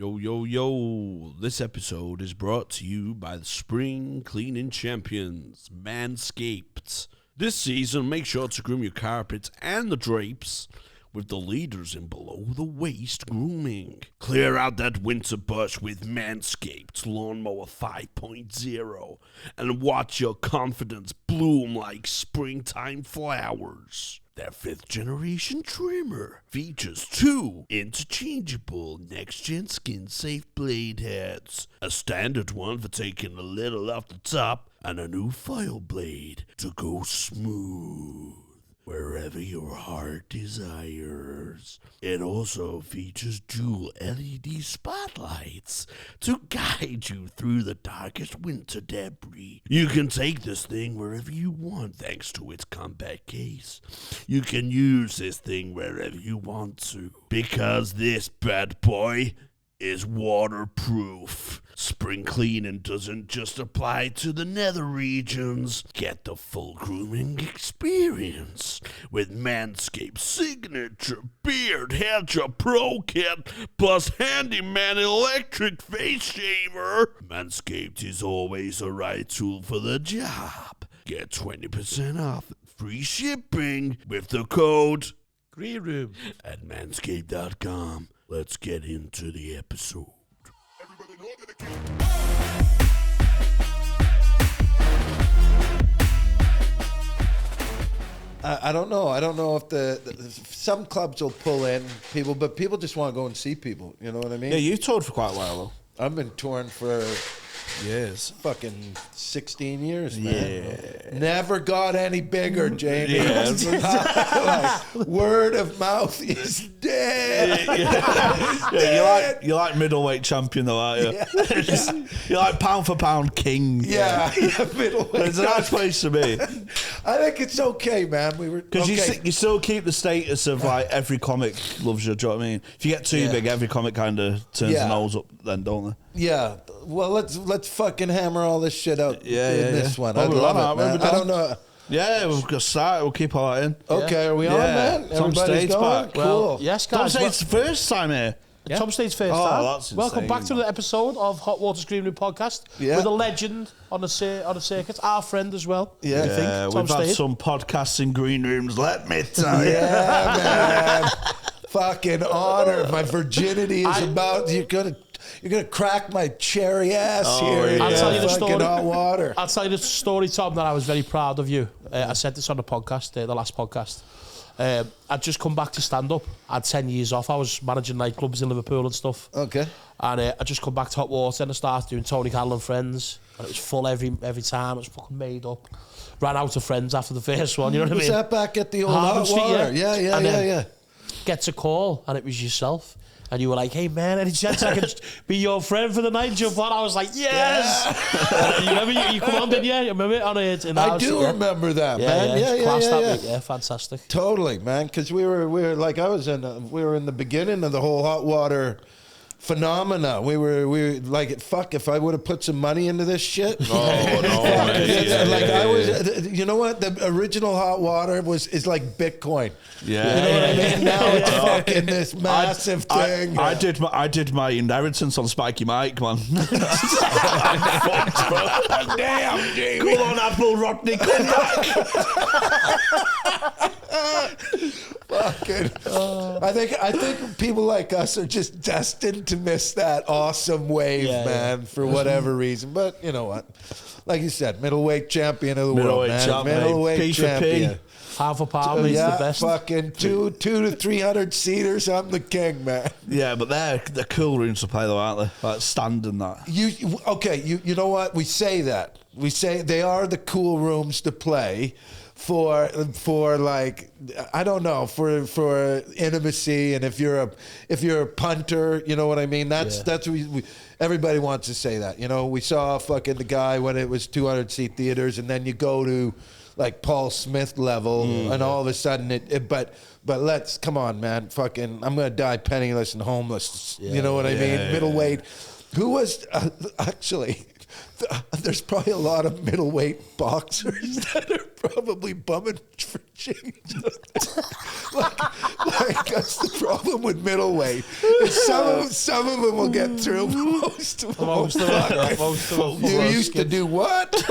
Yo, yo, yo. This episode is brought to you by the spring cleaning champions, Manscaped. This season, make sure to groom your carpets and the drapes with the leaders in below-the-waist grooming. Clear out that winter bush with Manscaped Lawnmower 5.0 and watch your confidence bloom like springtime flowers. Their 5th-generation trimmer features 2 interchangeable next-gen skin-safe blade heads, a standard one for taking a little off the top, and a new file blade to go smooth wherever your heart desires. It also features dual LED spotlights to guide you through the darkest winter debris. You can take this thing wherever you want thanks to its compact case. You can use this thing wherever you want to because this bad boy is waterproof. Spring cleaning doesn't just apply to the nether regions. Get the full grooming experience with Manscaped's signature beard hedger pro kit plus handyman electric face shaver. Manscaped is always the right tool for the job. Get 20% off free shipping with the code Green Room at manscaped.com. Let's get into the episode. I don't know. I don't know if some clubs will pull in people, but people just want to go and see people. You know what I mean? Yeah, you toured for quite a while, though. I've been touring for years. Fucking 16 years, man. Yeah. Never got any bigger, Jamie. Yeah. Like, word of mouth is dead. Yeah, you like middleweight champion, though, aren't you? Yeah. You're like pound for pound king. Yeah, middleweight. It's a nice place to be. I think it's okay, man. Because you still keep the status of like every comic loves you. Do you know what I mean? If you get too big, every comic kind of turns the nose up, then, don't they? Yeah. Well, let's fucking hammer all this shit out in this one. Oh, I'd love it, man. I don't know. Yeah, we've got started. We'll keep all that in. Okay, are we on, man? Tom Stade's back. Cool. Well, yes, guys. Tom Stade's first time here. Yeah. Tom Stade's first time. That's Welcome insane, back to the episode of Hot Water's Green Room podcast with a legend on the circuit, our friend as well. Yeah, I think. We've had some podcasts in green rooms, let me tell you. Yeah, man. Fucking honor. My virginity is about. You're gonna crack my cherry ass here. I'll tell you the fucking story. Hot water. I'll tell you the story, Tom, that I was very proud of you. I said this on the podcast, the last podcast. I'd just come back to stand-up. I had 10 years off. I was managing nightclubs in Liverpool and stuff. Okay. And I'd just come back to Hot Water and I started doing Tony Callum and Friends. And it was full every time. It was fucking made up. Ran out of friends after the first one, you know what I mean? Was that back at the old Hot Water? Yeah. Gets a call and it was yourself. And you were like, hey, man, any chance I can be your friend for the night? Jump on. I was like, yes. Yeah. You remember you come on, didn't you? You remember it on it in the house? I do remember that, man. Yeah, fantastic. Totally, man. Because we were like, we were in the beginning of the whole Hot Water phenomena. We were like, fuck, if I would have put some money into this shit. I was, you know what? The original Hot Water is like Bitcoin. Yeah. You know what I mean? Now it's fucking this massive thing. I did my inheritance on Spiky Mike, man. Damn, Jamie. Come on, Apple Rodney, come back. Fucking. I think people like us are just destined to miss that awesome wave, man, for whatever reason. But you know what? Like you said, middleweight champion of the world, man. Middleweight champion. Half a pound is the best. Fucking 2 to 300 seaters. I'm the king, man. Yeah, but they're cool rooms to play though, aren't they? Like Stand and that. You know what? We say that. We say they are the cool rooms to play for like, I don't know, for intimacy, and if you're a punter, you know what I mean? That's everybody wants to say that. You know, we saw fucking the guy when it was 200 seat theaters, and then you go to like Paul Smith level, and all of a sudden but let's, come on, man, fucking, I'm gonna die penniless and homeless. You know what I mean? Middleweight. Who was actually? there's probably a lot of middleweight boxers that are probably bumming for change. like that's the problem with middleweight. Some of them will get through. Most of them. You used to do what?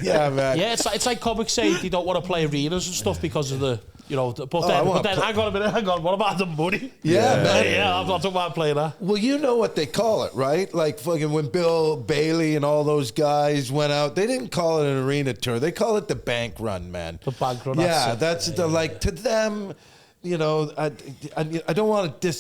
Yeah, man. Yeah, it's like comics say they don't want to play arenas and stuff because of the. But then hang on a minute, what about the money? Yeah, man. Yeah, I'm not talking about playing that. Well, you know what they call it, right? Like fucking when Bill Bailey and all those guys went out, they didn't call it an arena tour. They call it the bank run, man. The bank run. Yeah, that's like to them. I don't want to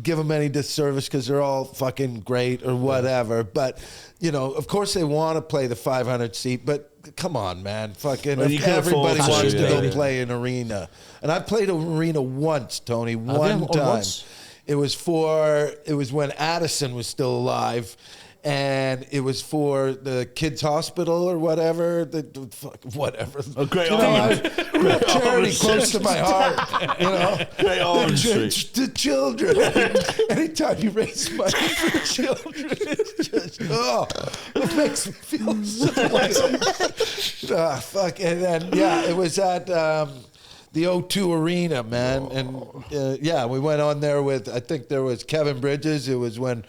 give them any disservice because they're all fucking great or whatever. But of course they want to play the 500 seat, but. Come on, man. Fucking everybody wants to go play an arena. And I played an arena once, Tony, one time. Once? It was when Addison was still alive. And it was for the kids' hospital or whatever. Whatever. A great charity close to my heart. Great the children. Anytime you raise money for children, it's just it makes me feel so fuck. And then it was at the O2 Arena, man. And we went on there with, I think there was Kevin Bridges. It was when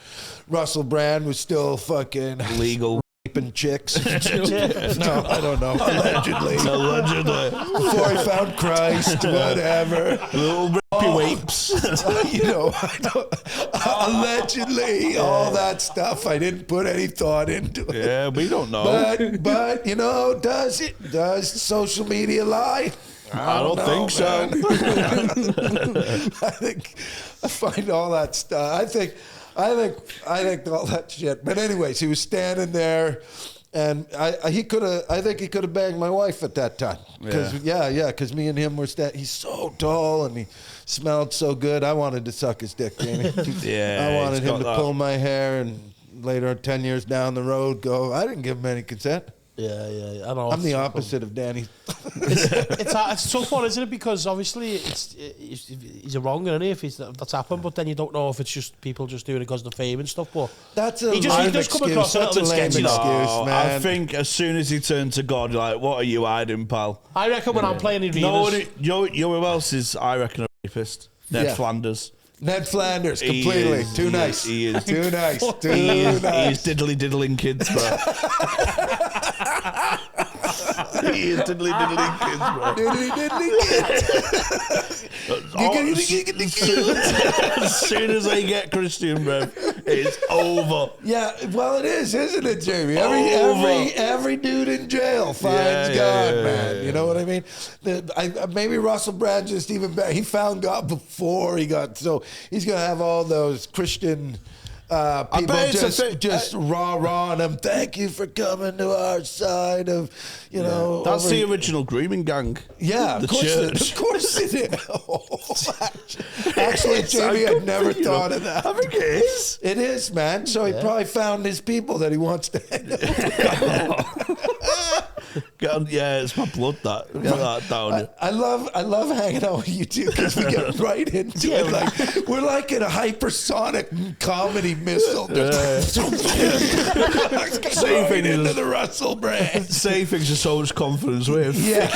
Russell Brand was still fucking legal raping chicks. No, I don't know. Allegedly. Before he found Christ, whatever. Little rapey wapes. Allegedly, all that stuff. I didn't put any thought into it. Yeah, we don't know. But does social media lie? I don't think so. I find all that stuff. I think all that shit. But anyways, he was standing there, and I think he could have banged my wife at that time. Because me and him were standing. He's so tall and he smelled so good. I wanted to suck his dick, Jamie. I wanted him to pull my hair and later, 10 years down the road, go. I didn't give him any consent. Yeah, I know. I'm the opposite of Danny. It's so fun, isn't it? Because obviously he's wrong, isn't he? If that's happened, but then you don't know if it's just people just doing it because of the fame and stuff. But that's a he does come across a little bit sketchy. Man. I think as soon as he turned to God, you're like, what are you hiding, pal? I reckon when I'm playing in arenas. No, who else is, I reckon, a rapist? Ned Flanders. Ned Flanders, completely. Too nice. He is. Too nice. He is diddling kids, bro. He is diddling kids, bro. As soon as they get Christian, bro, it's over. Yeah, well, it is, isn't it, Jamie? Every dude in jail finds God, man. You know what I mean? Maybe Russell Brand just even better. He found God before he got so. He's going to have all those Christian people just rah on him. Thank you for coming to our side of, That's the original grooming gang. Yeah, the church. Of course it is. Actually, Jamie, I'd never thought of that. I think it is. It is, man. So he probably found his people that he wants to hang out with. Yeah, it's my blood that. Get that down. I love hanging out with you two because we get right into it. Like we're like in a hypersonic comedy missile. Same thing into the Russell Brand. Same things are so much confidence with. Yeah.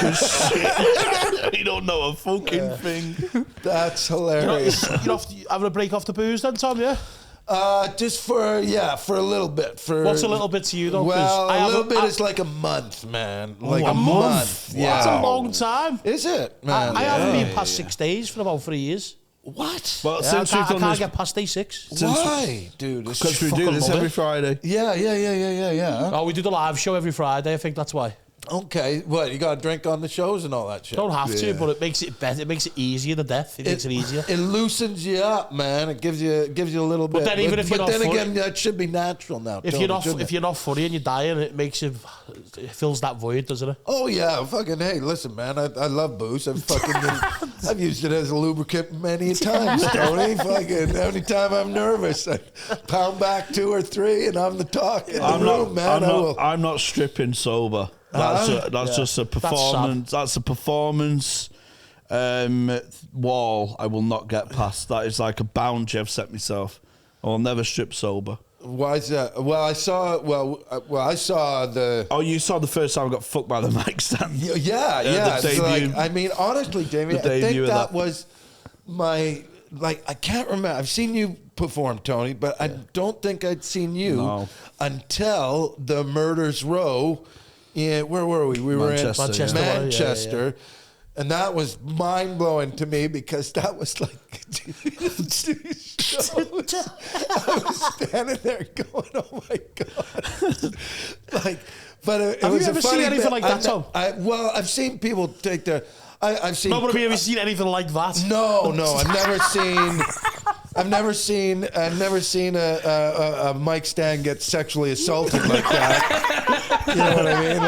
You don't know a fucking thing. That's hilarious. You're having a break off the booze then, Tom, yeah? Just for a little bit. What's a little bit to you, though? Well, a little bit is like a month, man. Like a month. Yeah. That's a long time. Is it, man? I haven't been past 6 days for about 3 years. What? Well, I can't get past day 6. Why, dude? Because we do this every Friday. Yeah. Oh, we do the live show every Friday. I think that's why. Okay, what, you got to drink on the shows and all that shit? Don't have to, but it makes it better. It makes it easier to death. It makes it easier. It loosens you up, man. It gives you a little bit. But then even if you're not funny, again, that should be natural now. If you're not funny and you're dying, it fills that void, doesn't it? Oh yeah, fucking hey, listen, man. I love booze. I've used it as a lubricant many times, Tony. Fucking every time I'm nervous, I pound back 2 or 3, and I'm the talk in the room, man. I'm not stripping sober. That's just a performance. That's a performance wall I will not get past. That is like a boundary I've set myself. I will never strip sober. Why is that? Well, I saw the. Oh, you saw the first time I got fucked by the mic stand. Yeah. The It's debut. like, I mean, honestly, Jamie, I think that was my. Like, I can't remember. I've seen you perform, Tony, but I don't think I'd seen you until the Murders Row. Where were we? We were in Manchester. And that was mind blowing to me because that was like 2 shows. I was standing there going, "Oh my god!" Like, but it have was you ever seen anything like that, Tom? Well, I've seen people take their. I've seen. No, but have you ever seen anything like that? No, I've never seen. I've never seen a mic stand get sexually assaulted like that. You know what I mean?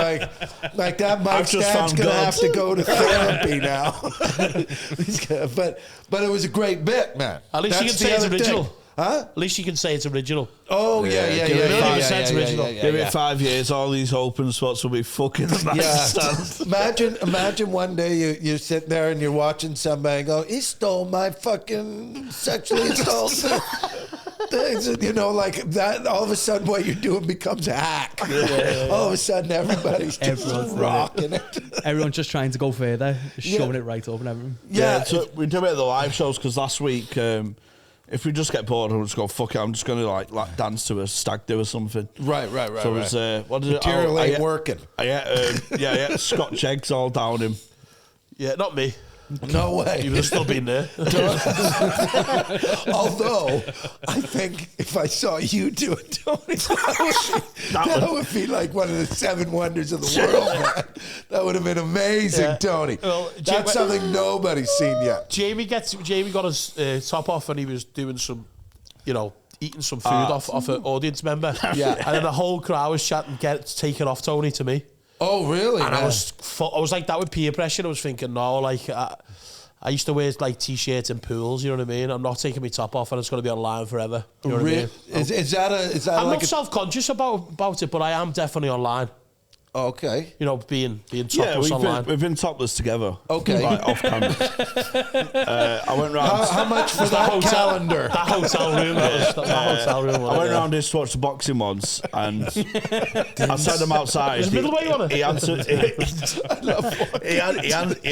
Like that mic stand's gonna have to go to therapy now. but it was a great bit, man. At least you can say it's original. Huh? At least you can say it's original. Oh yeah. Give Yeah. it 5 years, all these open spots will be fucking nice. Imagine one day you're sitting there and you're watching somebody and go, "He stole my fucking sexually assaulted." You know, like that. All of a sudden, what you're doing becomes a hack. All of a sudden, everybody's just rocking it. Everyone's just trying to go further, shoving it right up and everything. Yeah, so we do it at the live shows because last week. If we just get bored, I'll just go, fuck it, I'm just going to like dance to a stag do or something. Right. So it was, what did Material ain't working. Yeah, Scotch eggs all down him. Yeah, not me. No way. You would have still been there. Although, I think if I saw you do it, Tony, that would be like one of the 7 wonders of the world, man. That would have been amazing, Tony. Well, that's something nobody's seen yet. Jamie got his top off and he was doing some, eating some food off an audience member. Yeah. And then the whole crowd was chatting, take it off, Tony, to me. Oh, really? And I was like that with peer pressure. I was thinking, no, like I used to wear like t-shirts in pools. You know what I mean? I'm not taking my top off, and it's going to be online forever. You know what I mean? Is that I'm like not self-conscious about it, but I am definitely online. Okay. Being topless online. We've been topless together. Okay. Like, off camera. I went round. How much for that calendar? That hotel room. I went round this to watch the boxing once, and I sent him outside. Is middleweight on it? He answered. He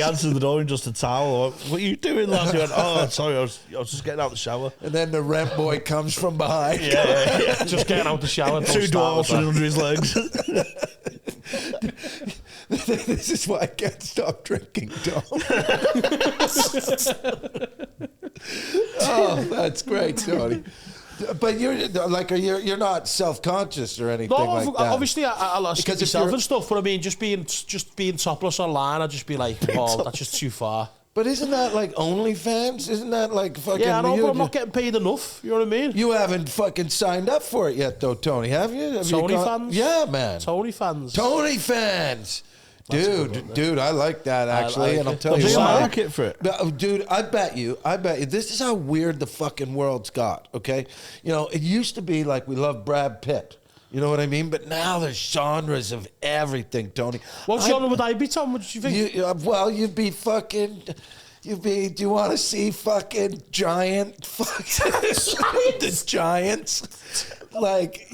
answered the door in just a towel. I went, "What are you doing, lad?" He went, "Oh, sorry, I was just getting out the shower." And then the rent boy comes from behind. Yeah. Just getting out the shower. 2 dwarfs under his legs. This is why I can't stop drinking, Tom. Oh, that's great, Tony. But you're not self-conscious or anything like that. Obviously I lost myself and stuff, but I mean, just being topless online, I'd just be like, oh, that's just too far. But isn't that like OnlyFans? Isn't that like fucking... Yeah, I know, but I'm not getting paid enough. You know what I mean? You haven't fucking signed up for it yet, though, Tony, have you? Tony fans? Yeah, man. Tony fans. Tony fans. Dude, I like that, actually, and I'll tell you why. There's a why. market for it. Dude, I bet you, this is how weird the fucking world's got, okay? It used to be like we love Brad Pitt. You know what I mean? But now there's genres of everything, Tony. What genre would I be, Tom? What did you think? You'd be fucking... do you want to see fucking giant fucking the giants? Like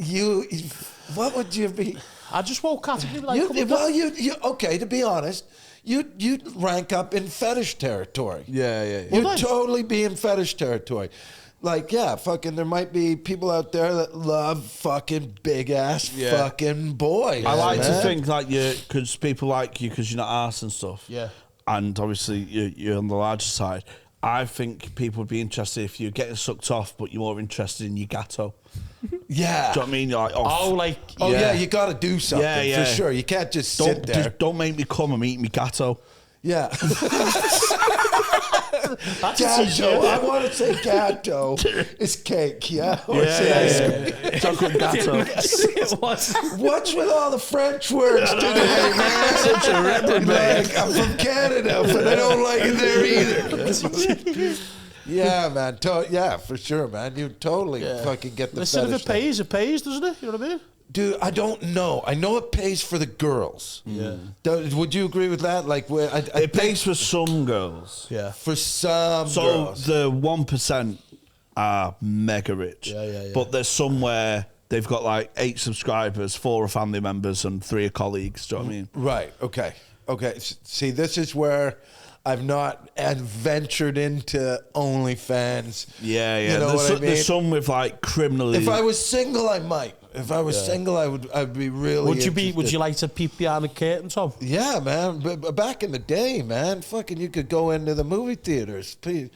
what would you be? I just won't category like. Okay. To be honest, you'd rank up in fetish territory. Yeah. You'd totally be in fetish territory. Like, yeah, fucking, there might be people out there that love fucking big ass fucking boys. I like to think like because people like you because you're not arse and stuff. Yeah. And obviously you're on the larger side. I think people would be interested if you're getting sucked off, but you're more interested in your gatto. Yeah. Do you know what I mean? You're like, yeah, you got to do something for sure. You can't just sit there. Just don't make me come and eat me gatto. Yeah. That's gatto. I want to say gatto. It's cake, yeah? Or ice cream. Chocolate gatto. What's with all the French words today, man? Such a reprobate. I'm from Canada, but I don't like it there either. Yeah, man. Yeah, for sure, man. You totally fucking get the Listen, fetish if it pays, doesn't it? You know what I mean? Dude, I don't know. I know it pays for the girls. Yeah. Would you agree with that? Like, it pays for some girls. Yeah. For some girls. So the 1% are mega rich. Yeah. But there's somewhere they've got like 8 subscribers, 4 are family members, and 3 are colleagues. Do you know what I mean? Right. Okay. See, this is where I've not ventured into OnlyFans. Yeah. You know what I mean? There's some with like criminally. If I was single, I might. If I was single, I'd be really. Would you like to peep behind the curtain, Tom? Yeah, man. But back in the day, man, fucking, you could go into the movie theaters. You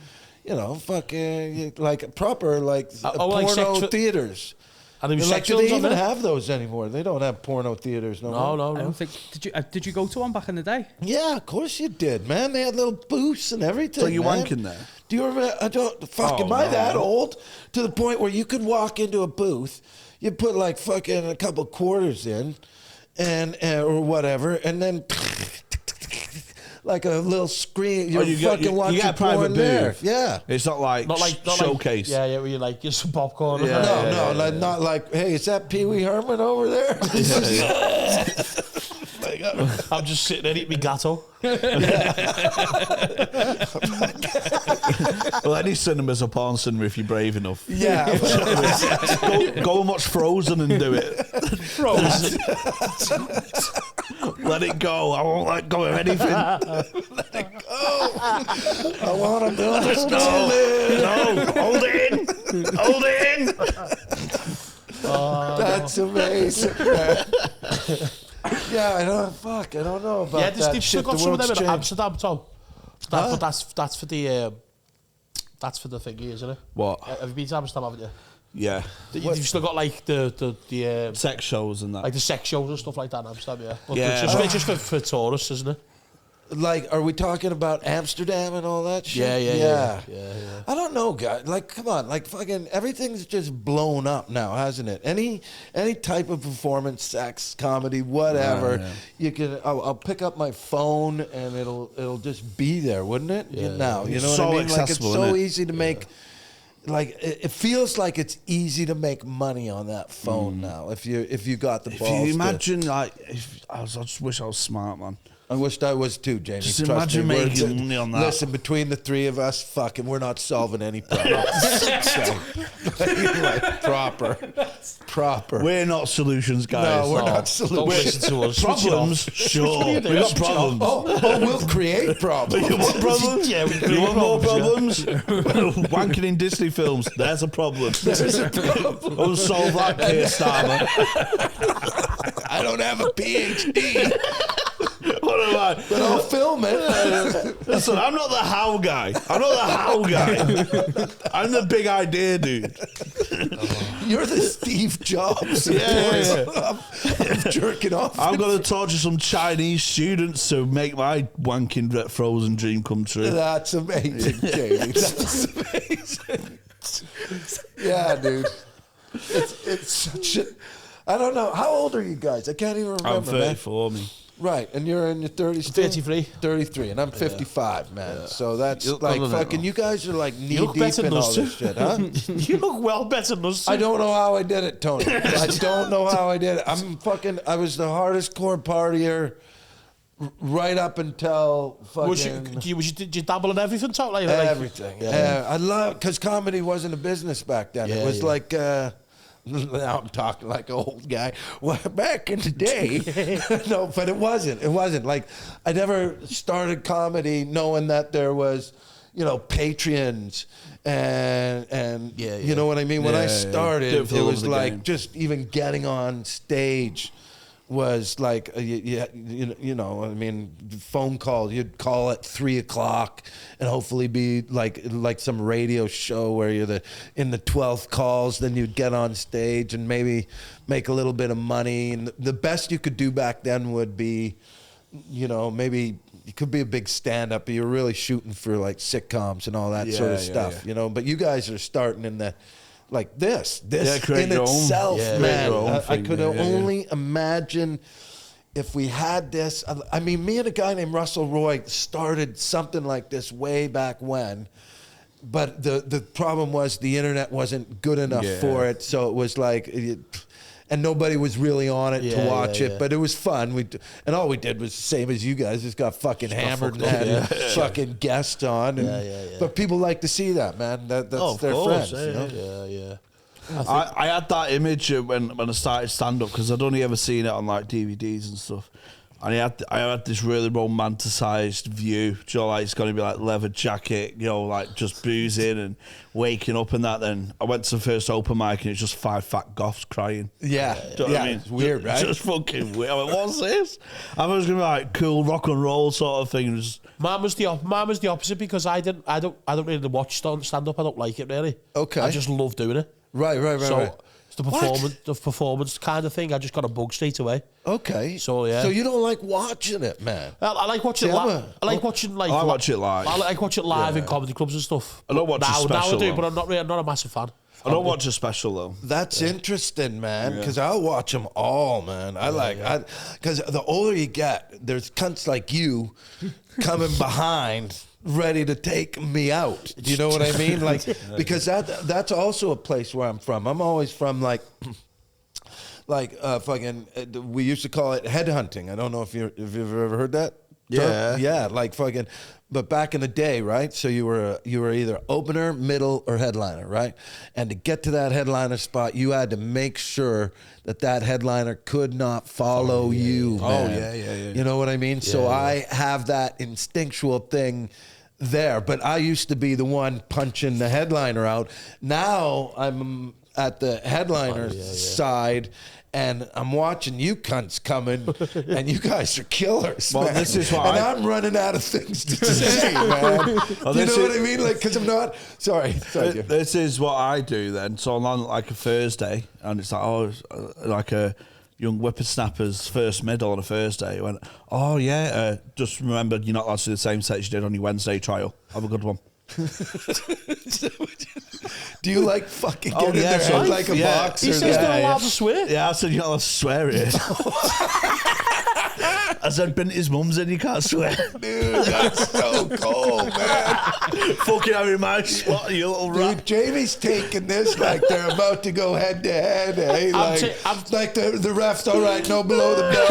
know, fucking like proper porno theaters. And there was like, sex do they films on even there? have those anymore? They don't have porno theaters no more. No. I don't think. Did you go to one back in the day? Yeah, of course you did, man. They had little booths and everything. So you man. wanking there? Do you remember? Am I that old? To the point where you could walk into a booth, you put like fucking a couple quarters in, and or whatever, and then like a little screen. You're fucking watching you got a private porn there. booth. Yeah. It's not like showcase. Where you like get some popcorn. Not like, hey, is that Pee Wee Herman over there? I'm just sitting there eating my gatto. Well, any cinema's a porn cinema if you're brave enough. Yeah. Go and watch Frozen and do it. Frozen. Let it go. I won't let go of anything. Let it go. I want to build a No, hold it in. Hold it in. That's amazing, man. Yeah, I don't know about that. They've still got some of them in Amsterdam, Tom. But that's for the thingy, isn't it? What? Have you been to Amsterdam, haven't you? Yeah. You've still got like the Sex shows and that. like the sex shows and stuff like that in Amsterdam, yeah. But Yeah. it's just for tourists, isn't it? Like, are we talking about Amsterdam and all that shit? Yeah. I don't know, guys. Like, come on. Like, fucking everything's just blown up now, hasn't it? Any type of performance, sex, comedy, whatever. You can. I'll pick up my phone and it'll just be there, wouldn't it? Yeah. Now, you know So what I mean? Like, it's accessible, so isn't it? easy to make. Like, it feels like it's easy to make money on that phone now. If you got the balls. If you to- imagine, like, I just wish I was smart, man. I wished I was too, Jamie. Just Trust imagine me, making money on that. Listen, between the 3 of us, fucking, we're not solving any problems. Like, proper. We're not solutions, guys. No, we're not Don't solutions. listen to us. Problems, sure. We got problems. Oh, we'll create problems. You want problems? Yeah, we You want more problems? Wanking in Disney films. There's a problem. There's a problem. We'll solve that, Keir Starmer. I don't have a PhD, What am I? but I'll film it. Listen, I'm not the how guy. I'm the big idea dude. You're the Steve Jobs. Yeah. I'm jerking off. I'm going to torture some Chinese students to make my wanking Frozen dream come true. That's amazing, Jamie. That's amazing. Yeah, dude. It's such a... I don't know. How old are you guys? I can't even remember, I'm 34, me. Right, and you're in your 30s? 33. 33, and I'm 55, man. So that's You look like older than fucking... You guys are like You look knee-deep better in than all us, this too. shit, huh? You look well better than us. I don't know how I did it, Tony. I don't know how I did it. I was the hardest core partier right up until fucking... Did you dabble in everything, Tom? Like, everything. Yeah. I love... Because comedy wasn't a business back then. It was like... now I'm talking like an old guy. Well, back in the day, no, but it wasn't. It wasn't like I never started comedy knowing that there was, Patreons and you know what I mean. When I started, Do it for the it love was of the like game. just even getting on stage was like I mean, phone call. You'd call at 3:00 and hopefully be like some radio show where you're in the 12th calls. Then you'd get on stage and maybe make a little bit of money. And the best you could do back then would be, maybe you could be a big stand-up, but you're really shooting for like sitcoms and all that sort of stuff. But you guys are starting in the. Like this create in your own. itself, Yeah, man. create your own I thing, could yeah. only imagine if we had this. I mean, me and a guy named Russell Roy started something like this way back when, but the problem was the internet wasn't good enough for it, so it was like. And nobody was really on it to watch it, but it was fun. And all we did was the same as you guys, just got fucking hammered and had fucking guests on. And, but people like to see that, man. That's their friends. Yeah. I had that image when I started stand-up, because I'd only ever seen it on like DVDs and stuff. And I had this really romanticised view. Do you know, like it's going to be like leather jacket, you know, like just boozing and waking up and that. Then I went to the first open mic and it's just 5 fat goths crying. Yeah, Do you know what I mean? It's weird, right? Just fucking weird. I went, what's this? I was going to be like cool rock and roll sort of thing. Mine was the opposite, because I don't really watch stand up. I don't like it really. Okay. I just love doing it. Right. So it's the performance kind of thing. I just got a bug straight away. Okay. So yeah. So you don't like watching it, man? I like watching it live. I like watching like. I watch it live. I like watch it live in comedy clubs and stuff. I don't watch a special. Now I do, though. but I'm not a massive fan. I don't watch a special though. That's interesting, man, because I'll watch them all, man. Because the older you get, there's cunts like you coming behind, ready to take me out. Do you know what I mean? Like, because that's also a place where I'm from. I'm always from like fucking. We used to call it headhunting. I don't know if you've ever heard that. Yeah. Yeah, like fucking. But back in the day, right? So you were either opener, middle, or headliner, right? And to get to that headliner spot, you had to make sure that headliner could not follow you, man. Oh, yeah. You know what I mean? So I have that instinctual thing there. But I used to be the one punching the headliner out. Now I'm at the headliner side, and I'm watching you cunts coming, and you guys are killers, Well, man. this is why I'm running out of things to say, man. You know what I mean? Like, because I'm not... Sorry. This is what I do then. So I'm on like a Thursday, and it's like, like a young whippersnapper's first middle on a Thursday. I went, just remember you're not allowed to do the same set you did on your Wednesday trial. Have a good one. Do you like fucking get in their head like a boxer? He says they're allowed to swear. Yeah, I said you're not allowed to swear here. I said, been to his mum's and you can't swear. Dude, that's so cool, man. Fucking having my spot, you little rat. Dude, Jamie's taking this like they're about to go head to head. Hey, like the ref's all right, no below the belt,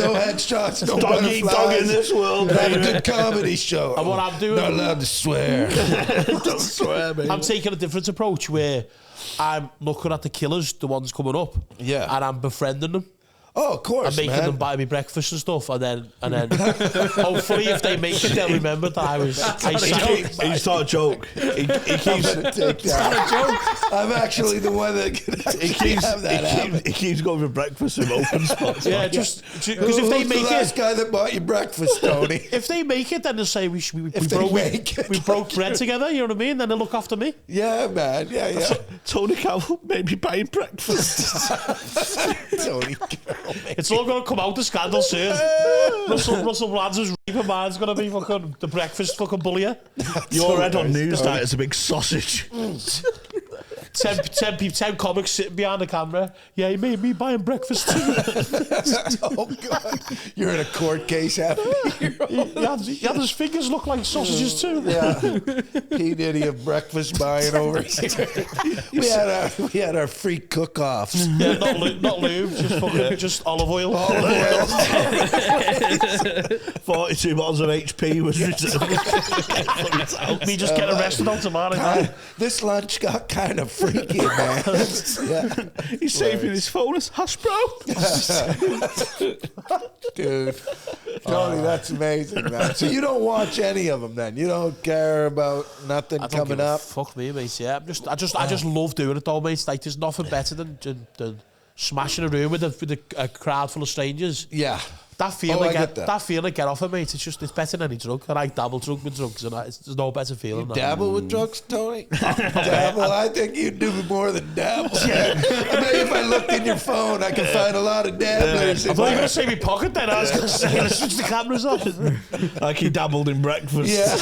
no headshots, no Dog eat butterflies. dog in this world, Have a baby. good comedy show. And what I'm doing, Not allowed to swear. Don't swear, baby. I'm taking a different approach where I'm looking at the killers, the ones coming up, Yeah. and I'm befriending them. Oh, of course, I'm making man. them buy me breakfast and stuff, and then hopefully if they make it, they'll remember that I It's not a joke. He keeps Take that. I'm actually the one that can have that happen. he keeps going for breakfast with open spots. Yeah, just because if they Who's make the last it, guy that bought you breakfast, Tony? if they make it, then they'll say we they broke bread together. You know what I mean? Then they'll look after me. Yeah, man. Yeah. Tony Cavill maybe buying breakfast. Tony. It's all going to come out the scandal soon. Russell Brand's reaper man's going to be fucking the breakfast fucking bullier. Your head on Newsnight is a big sausage. 10 comics sitting behind the camera. Yeah, he made me buying breakfast too. Oh, God. You're in a court case after he had his fingers look like sausages too. Yeah. P. Diddy of breakfast buying over here. We had our free cook-offs. Yeah, not lube, just olive oil. 42 bottles of HP was returned. Me just get arrested automatically. This lunch got kind of freaky, man. Yeah. He's saving his phone as hash brown. Dude. Tony, that's amazing, man. So you don't watch any of them then? You don't care about nothing I don't coming give a up? fuck me, mate. Yeah, I just love doing it though, mate. Like, there's nothing better than smashing a room with a crowd full of strangers. Yeah. That feeling, I get that. that feeling, get off it, mate. It's better than any drug. And I dabble drug with drugs, and there's no better feeling. than that. Dabble with drugs, Tony? Dabble? I think you do more than dabble. I bet if I looked in your phone, I could find a lot of dabblers. I thought you were going to say me pocket then. I was going to say, let's switch the cameras off. Like he dabbled in breakfast. Yeah.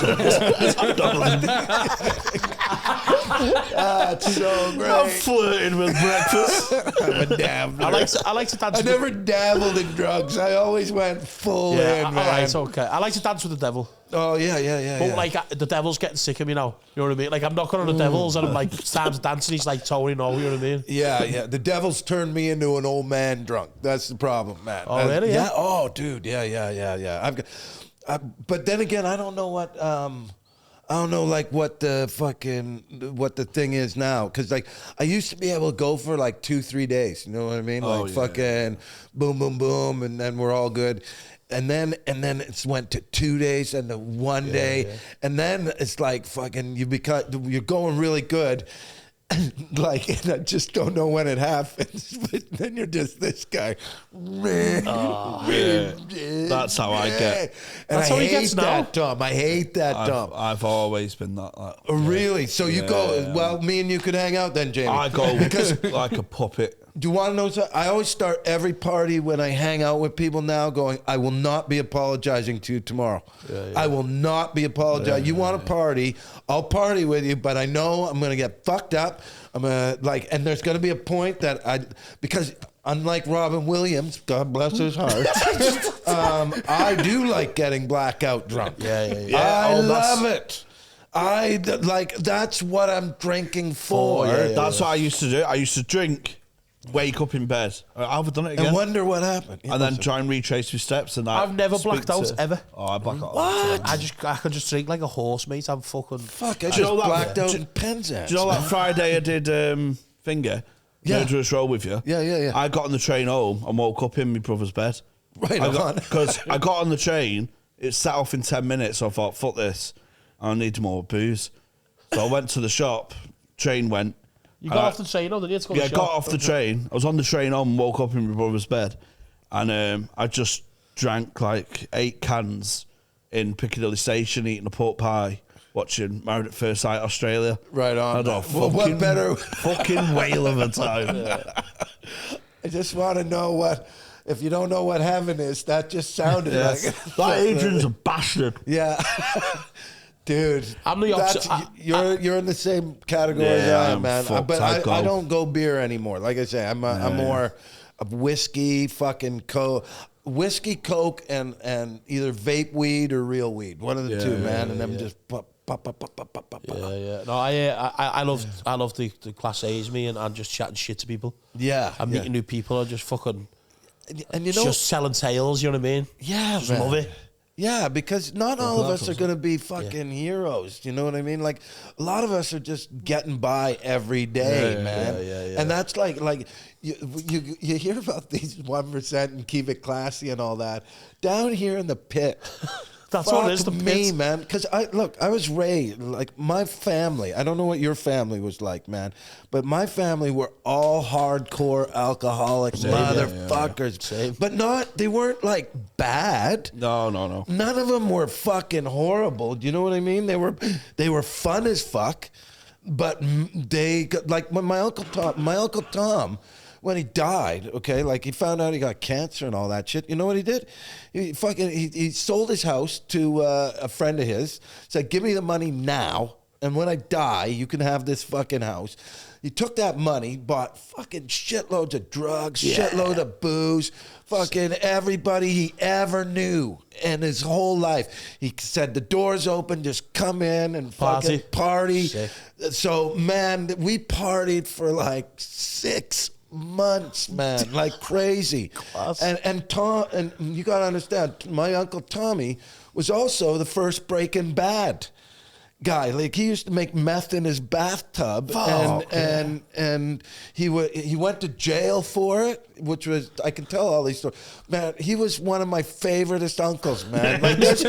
That's so great. I'm flirting with breakfast. I'm a dabbler. I like to dance. I never dabbled in drugs. I always went full in, man. Alright, okay. I like to dance with the devil. Oh, yeah. But like, the devil's getting sick of me now. You know what I mean? Like, I'm knocking on the devil's and I'm like, Sam's dancing. He's like, Tony, no, you know what I mean? Yeah. The devil's turned me into an old man drunk. That's the problem, man. Oh, really? Yeah. Oh, dude. Yeah. But then again, I don't know what... I don't know, like what the thing is now. Cause like I used to be able to go for like 2-3 days. You know what I mean? Like fucking boom, boom, boom. And then we're all good. And then it's went to 2 days and then 1 day. And then it's like fucking, you're going really good. Like, and I just don't know when it happens. But then you're just this guy. That's how I get. And I hate that, Tom. I hate that, Tom. I've always been that. Really? So you go, well, me and you could hang out then, Jamie. I go because like a puppet. Do you want to know something? I always start every party when I hang out with people now going, I will not be apologizing to you tomorrow. I will not be apologizing. You want to party, I'll party with you, but I know I'm going to get fucked up. I'm going to and there's going to be a point that because unlike Robin Williams, God bless his heart, I do like getting blackout drunk. I love it. That's what I'm drinking for. That's what I used to do. I used to drink, wake up in bed. I've done it again. And wonder what happened. And then try and retrace my steps. And I've never blacked out ever. Oh, I black out. What? I can just drink like a horse, mate. I'm fucking. Fuck, I just blacked out in Penzance. Do you know that Friday I did Finger? Murderous Row with you? Yeah. I got on the train home and woke up in my brother's bed. Right on. Because I got on the train, it set off in 10 minutes, so I thought, fuck this, I need more booze. So I went to the shop, train went. You got off the train, didn't you? To go to the shop. Got off the train. I was on the train home, woke up in my brother's bed, and I just drank like 8 cans in Piccadilly Station, eating a pork pie, watching Married at First Sight Australia. Right on. I had a what better fucking whale of a time. I just want to know what. If you don't know what heaven is, that just sounded like it. That Adrian's a bastard. Yeah. Dude, I'm the opposite. You're in the same category as I am, man. But I don't go beer anymore. Like I say, I'm more of whiskey, fucking Coke, and either vape weed or real weed. One of the two, man. And I'm just pop. Yeah. No, I love the Class A's, me, and just chatting shit to people. Yeah, I'm meeting new people. I just fucking and you know, just selling tales. You know what I mean? Yeah, just man. love it. Yeah, because not all of us are going to be fucking heroes. You know what I mean? Like, a lot of us are just getting by every day, man. Yeah. And that's like you hear about these 1% and keep it classy and all that. Down here in the pit. That's what it is, the pit. Man. Because I was raised, like, my family, I don't know what your family was like, man, but my family were all hardcore alcoholic motherfuckers. Same. But they weren't, like, bad. No. None of them were fucking horrible. Do you know what I mean? They were fun as fuck, but they got, like, my Uncle Tom, when he died, okay, like he found out he got cancer and all that shit. You know what he did? He sold his house to a friend of his. Said, "Give me the money now, and when I die, you can have this fucking house." He took that money, bought fucking shitloads of drugs, shitload of booze, fucking everybody he ever knew in his whole life. He said, "The door's open, just come in and fucking party." Sick. So, man, we partied for like 6 months, man, like crazy. And Tom, and you gotta understand, my Uncle Tommy was also the first Breaking Bad guy. Like, he used to make meth in his bathtub, and he went to jail for it, which was, I can tell all these stories. Man, he was one of my favoriteest uncles, man. Like, that's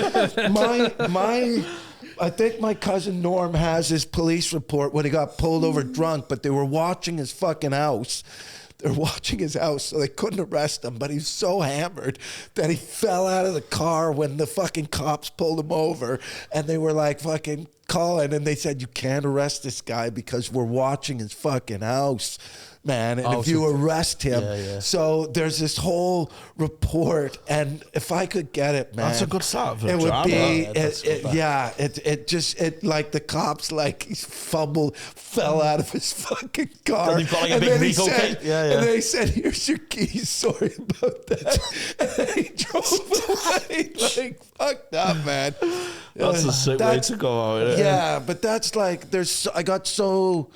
I think my cousin Norm has his police report when he got pulled over drunk, but they were watching his fucking house. They're watching his house, so they couldn't arrest him, but he was so hammered that he fell out of the car when the fucking cops pulled him over, and they were like fucking calling, and they said, "You can't arrest this guy because we're watching his fucking house, man, and if you arrest him..." So there's this whole report, and if I could get it, man, that's a good start for it would drama. be it like the cops like he fell out of his fucking car, and you've got like a big Rico kit. And they said, "Here's your keys, sorry about that." And then he drove away, like, fucked up, man. That's a sick way to go out. Yeah, but that's like, I got so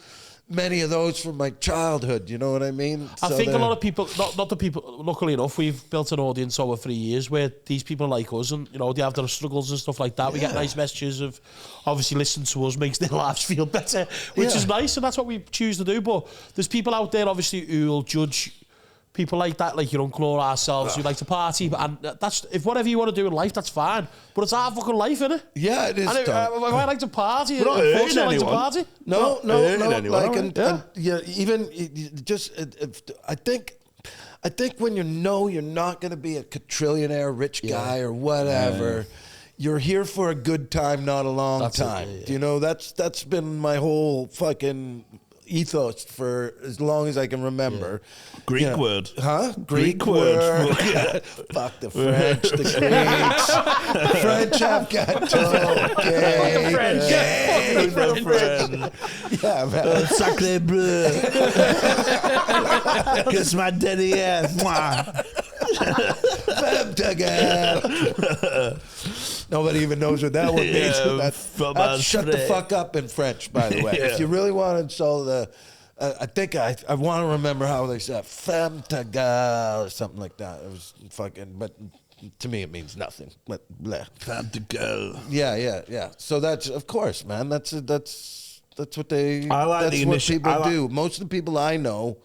many of those from my childhood. You know what I mean? I think a lot of people, not the people, luckily enough, we've built an audience over 3 years where these people like us and, you know, they have their struggles and stuff like that. We get nice messages of, obviously, listening to us makes their lives feel better, which is nice, and that's what we choose to do. But there's people out there, obviously, who will judge people like that, like your uncle or ourselves, who like to party. And that's, if whatever you want to do in life, that's fine. But it's our fucking life, innit? Yeah, it is. And if I like to party, not unfortunately, I like to anyone. party. No. Like, I think when you know you're not going to be a quadrillionaire rich guy or whatever, you're here for a good time, not a long time. You know, that's been my whole fucking ethos for as long as I can remember. Greek word. Huh? Greek word. Fuck the French, the Greeks. French have got okay. Yeah, man. Sacre bleu. Kiss my derrière. Femme ta gueule. Nobody even knows what that one means. That's shut the fuck up in French, by the way. If you really want to insult the... I think I want to remember how they said femme ta gueule or something like that. It was fucking... But to me, it means nothing. But bleh. Femme ta gueule. Yeah. So that's... Of course, man. That's what they... I like that's what people do. Most of the people I know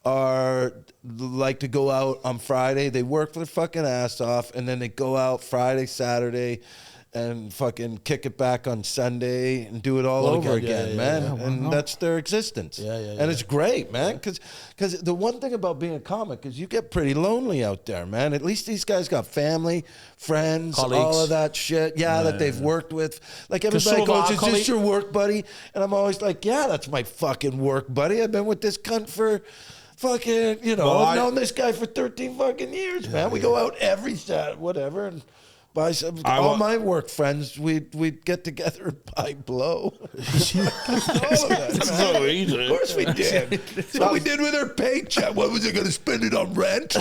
are like to go out on Friday. They work their fucking ass off, and then they go out Friday, Saturday, and fucking kick it back on Sunday and do it all over again, man. And that's their existence. And it's great, man, because the one thing about being a comic is you get pretty lonely out there, man. At least these guys got family, friends, colleagues, all of that shit, that they've worked with. Like everybody goes, is this your work buddy? And I'm always like, yeah, that's my fucking work buddy. I've been with this cunt for... fucking, you know, I've known this guy for 13 fucking years, man. We go out every Saturday, whatever, and buy some. All my work friends, we'd get together and buy blow. All of that. That's what we do. Of course we did. That's what we did with our paycheck. What was it going to spend it on rent?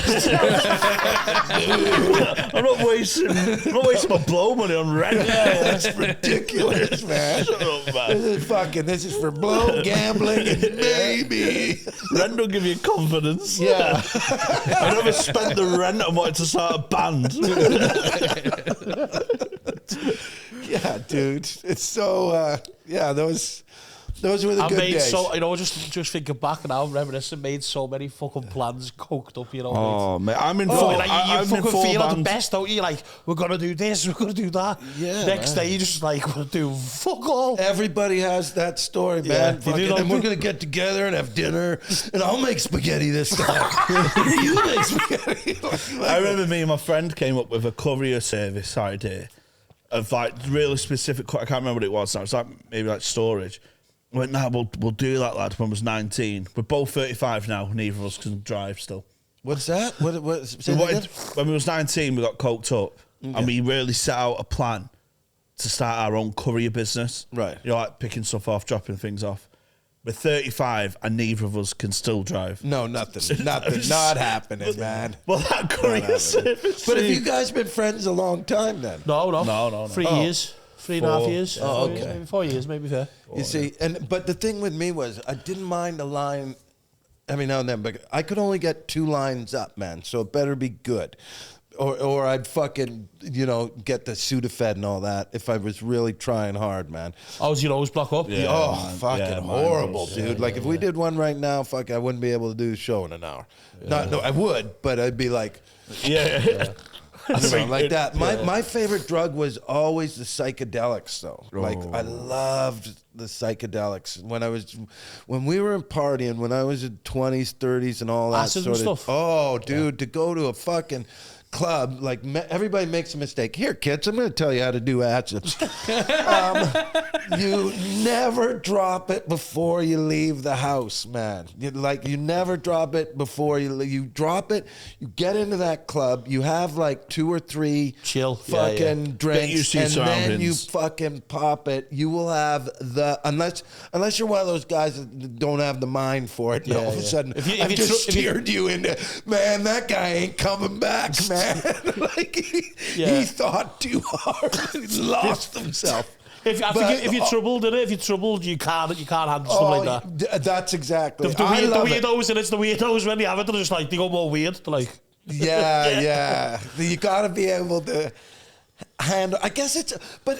I'm not wasting my blow money on rent. That's ridiculous, man. Shut up, man. This is for blow, gambling, and maybe. Rent don't give you confidence. Yeah. I never spent the rent on wanting to start a band. Yeah, dude. It's so, those were the good days. So, you know, just thinking back now, reminiscing, made so many fucking plans cooked up, you know. Oh, man. I'm in you fucking feel band. the best, don't you? Like, we're going to do this, we're going to do that. Yeah, Next day, you just like, we'll do fuck all. Everybody has that story, man. And we're going to get together and have dinner, and I'll make spaghetti this time. You make spaghetti. I remember me and my friend came up with a courier service idea of like really specific, I can't remember what it was now. It's like maybe like storage. I went, we'll do that, lad, when I was 19. We're both 35 now, neither of us can drive still. What's that? What when we was 19, we got coked up, and we really set out a plan to start our own courier business. Right. You know, like picking stuff off, dropping things off. We're 35, and neither of us can still drive. No, nothing. Not happening, man. Well, that courier service. But have you guys been friends a long time then? No. 3 years. 3.5 years. Oh, okay. Maybe 4 years, maybe fair. You see, but the thing with me was I didn't mind a line every now and then, but I could only get 2 lines up, man. So it better be good. Or I'd fucking, get the Sudafed and all that if I was really trying hard, man. Oh, did you always block up? Yeah, fucking horrible, dude. If we did one right now, I wouldn't be able to do the show in an hour. No, I would, but I'd be like... Yeah. Like that. My favorite drug was always the psychedelics, though. Like I loved the psychedelics when we were partying, when I was in 20s, 30s, and all that acid sort of stuff. Oh, dude, to go to a fucking club, like everybody makes a mistake. Here, kids, I'm going to tell you how to do acid. You never drop it before you leave the house, man. You never drop it before you drop it. You get into that club. You have like 2 or 3 chill fucking drinks, and then you fucking pop it. You will have unless you're one of those guys that don't have the mind for it. And all of a sudden, I've just steered you into, man, that guy ain't coming back, man. Like he thought too hard. He lost himself. If you're troubled, you can't handle stuff like that. That's exactly. The weirdos, and it's the weirdos when they have it. They're just like they go more weird. They're like, yeah. You got to be able to handle. I guess it's. But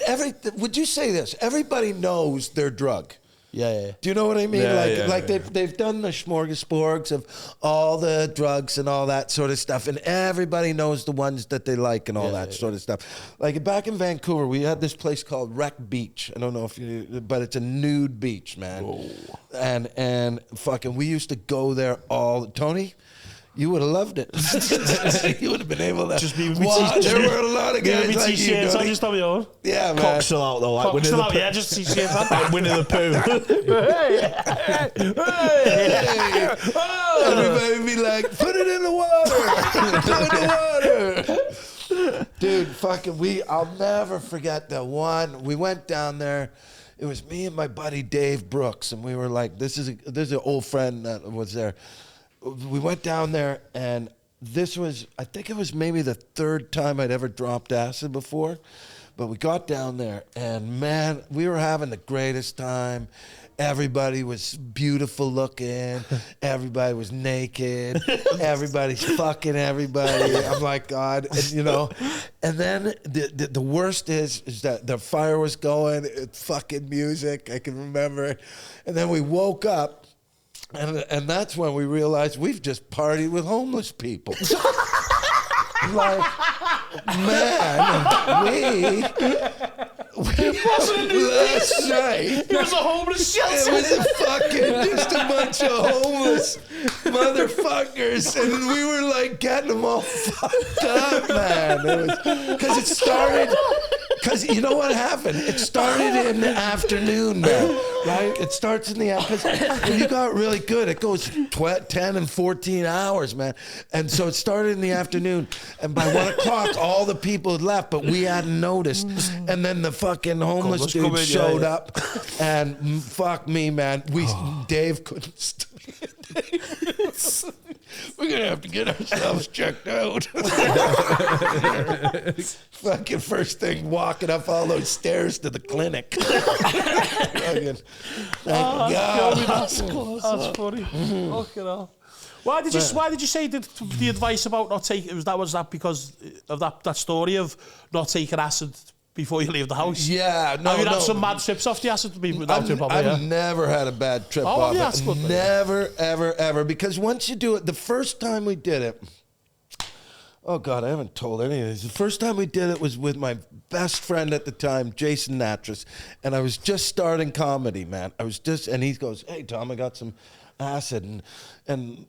would you say this? Everybody knows their drug. Yeah. Do you know what I mean? They've done the smorgasbords of all the drugs and all that sort of stuff, and everybody knows the ones that they like and all that sort of stuff. Like back in Vancouver, we had this place called Wreck Beach. I don't know but it's a nude beach, man. Whoa. And fucking, we used to go there Tony, you would have loved it. You would have been able to. Just be with there were a lot of guys like t-shirts you. On just on your own. Yeah, man. Cock still out though, like Winnie the Pooh. Yeah, just t-shirts on. Like Winnie the Pooh. Hey. Everybody would be like, put it in the water. Put it in the water. Dude, fucking, I'll never forget the one. We went down there. It was me and my buddy Dave Brooks, and we were like, this is an old friend that was there. We went down there, and I think it was maybe the third time I'd ever dropped acid before, but we got down there, and man, we were having the greatest time. Everybody was beautiful looking. Everybody was naked. Everybody's fucking everybody. I'm like, God, and then the worst is that the fire was going, it's fucking music, I can remember it, and then we woke up. And that's when we realized we've just partied with homeless people. Like, man, last night. It was a homeless shelter. It was fucking just a bunch of homeless motherfuckers, and we were like getting them all fucked up, man. Because it started. Because you know what happened? It started in the afternoon, man, right? It starts in the afternoon. When you got really good, it goes 10 and 14 hours, man. And so it started in the afternoon. And by 1 o'clock, all the people had left, but we hadn't noticed. And then the fucking homeless dude showed up. And fuck me, man. Dave couldn't stand it. We're going to have to get ourselves checked out. Fucking first thing, walking up all those stairs to the clinic. Thank God. That's funny. Fucking hell. Why did you say the advice about not taking? Was that because of that story of not taking acid before you leave the house? Yeah, no. Have you had some mad trips off the acid? I've never had a bad trip off yeah, it. Good, never, ever. Because once you do it, the first time we did it, oh God, I haven't told any of this. The first time we did it was with my best friend at the time, Jason Natras, and I was just starting comedy, man. And he goes, "Hey Tom, I got some acid," and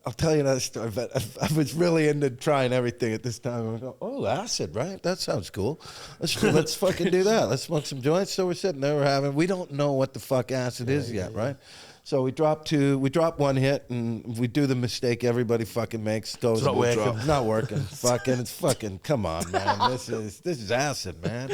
I'll tell you another story, but I was really into trying everything at this time. I go, oh, acid, right? That sounds cool. Let's fucking do that. Let's smoke some joints. So we're sitting there, we don't know what the fuck acid is yet, right? So we drop one hit, and we do the mistake everybody fucking makes. It's not working. Not working. It's fucking, come on, man. This is acid, man.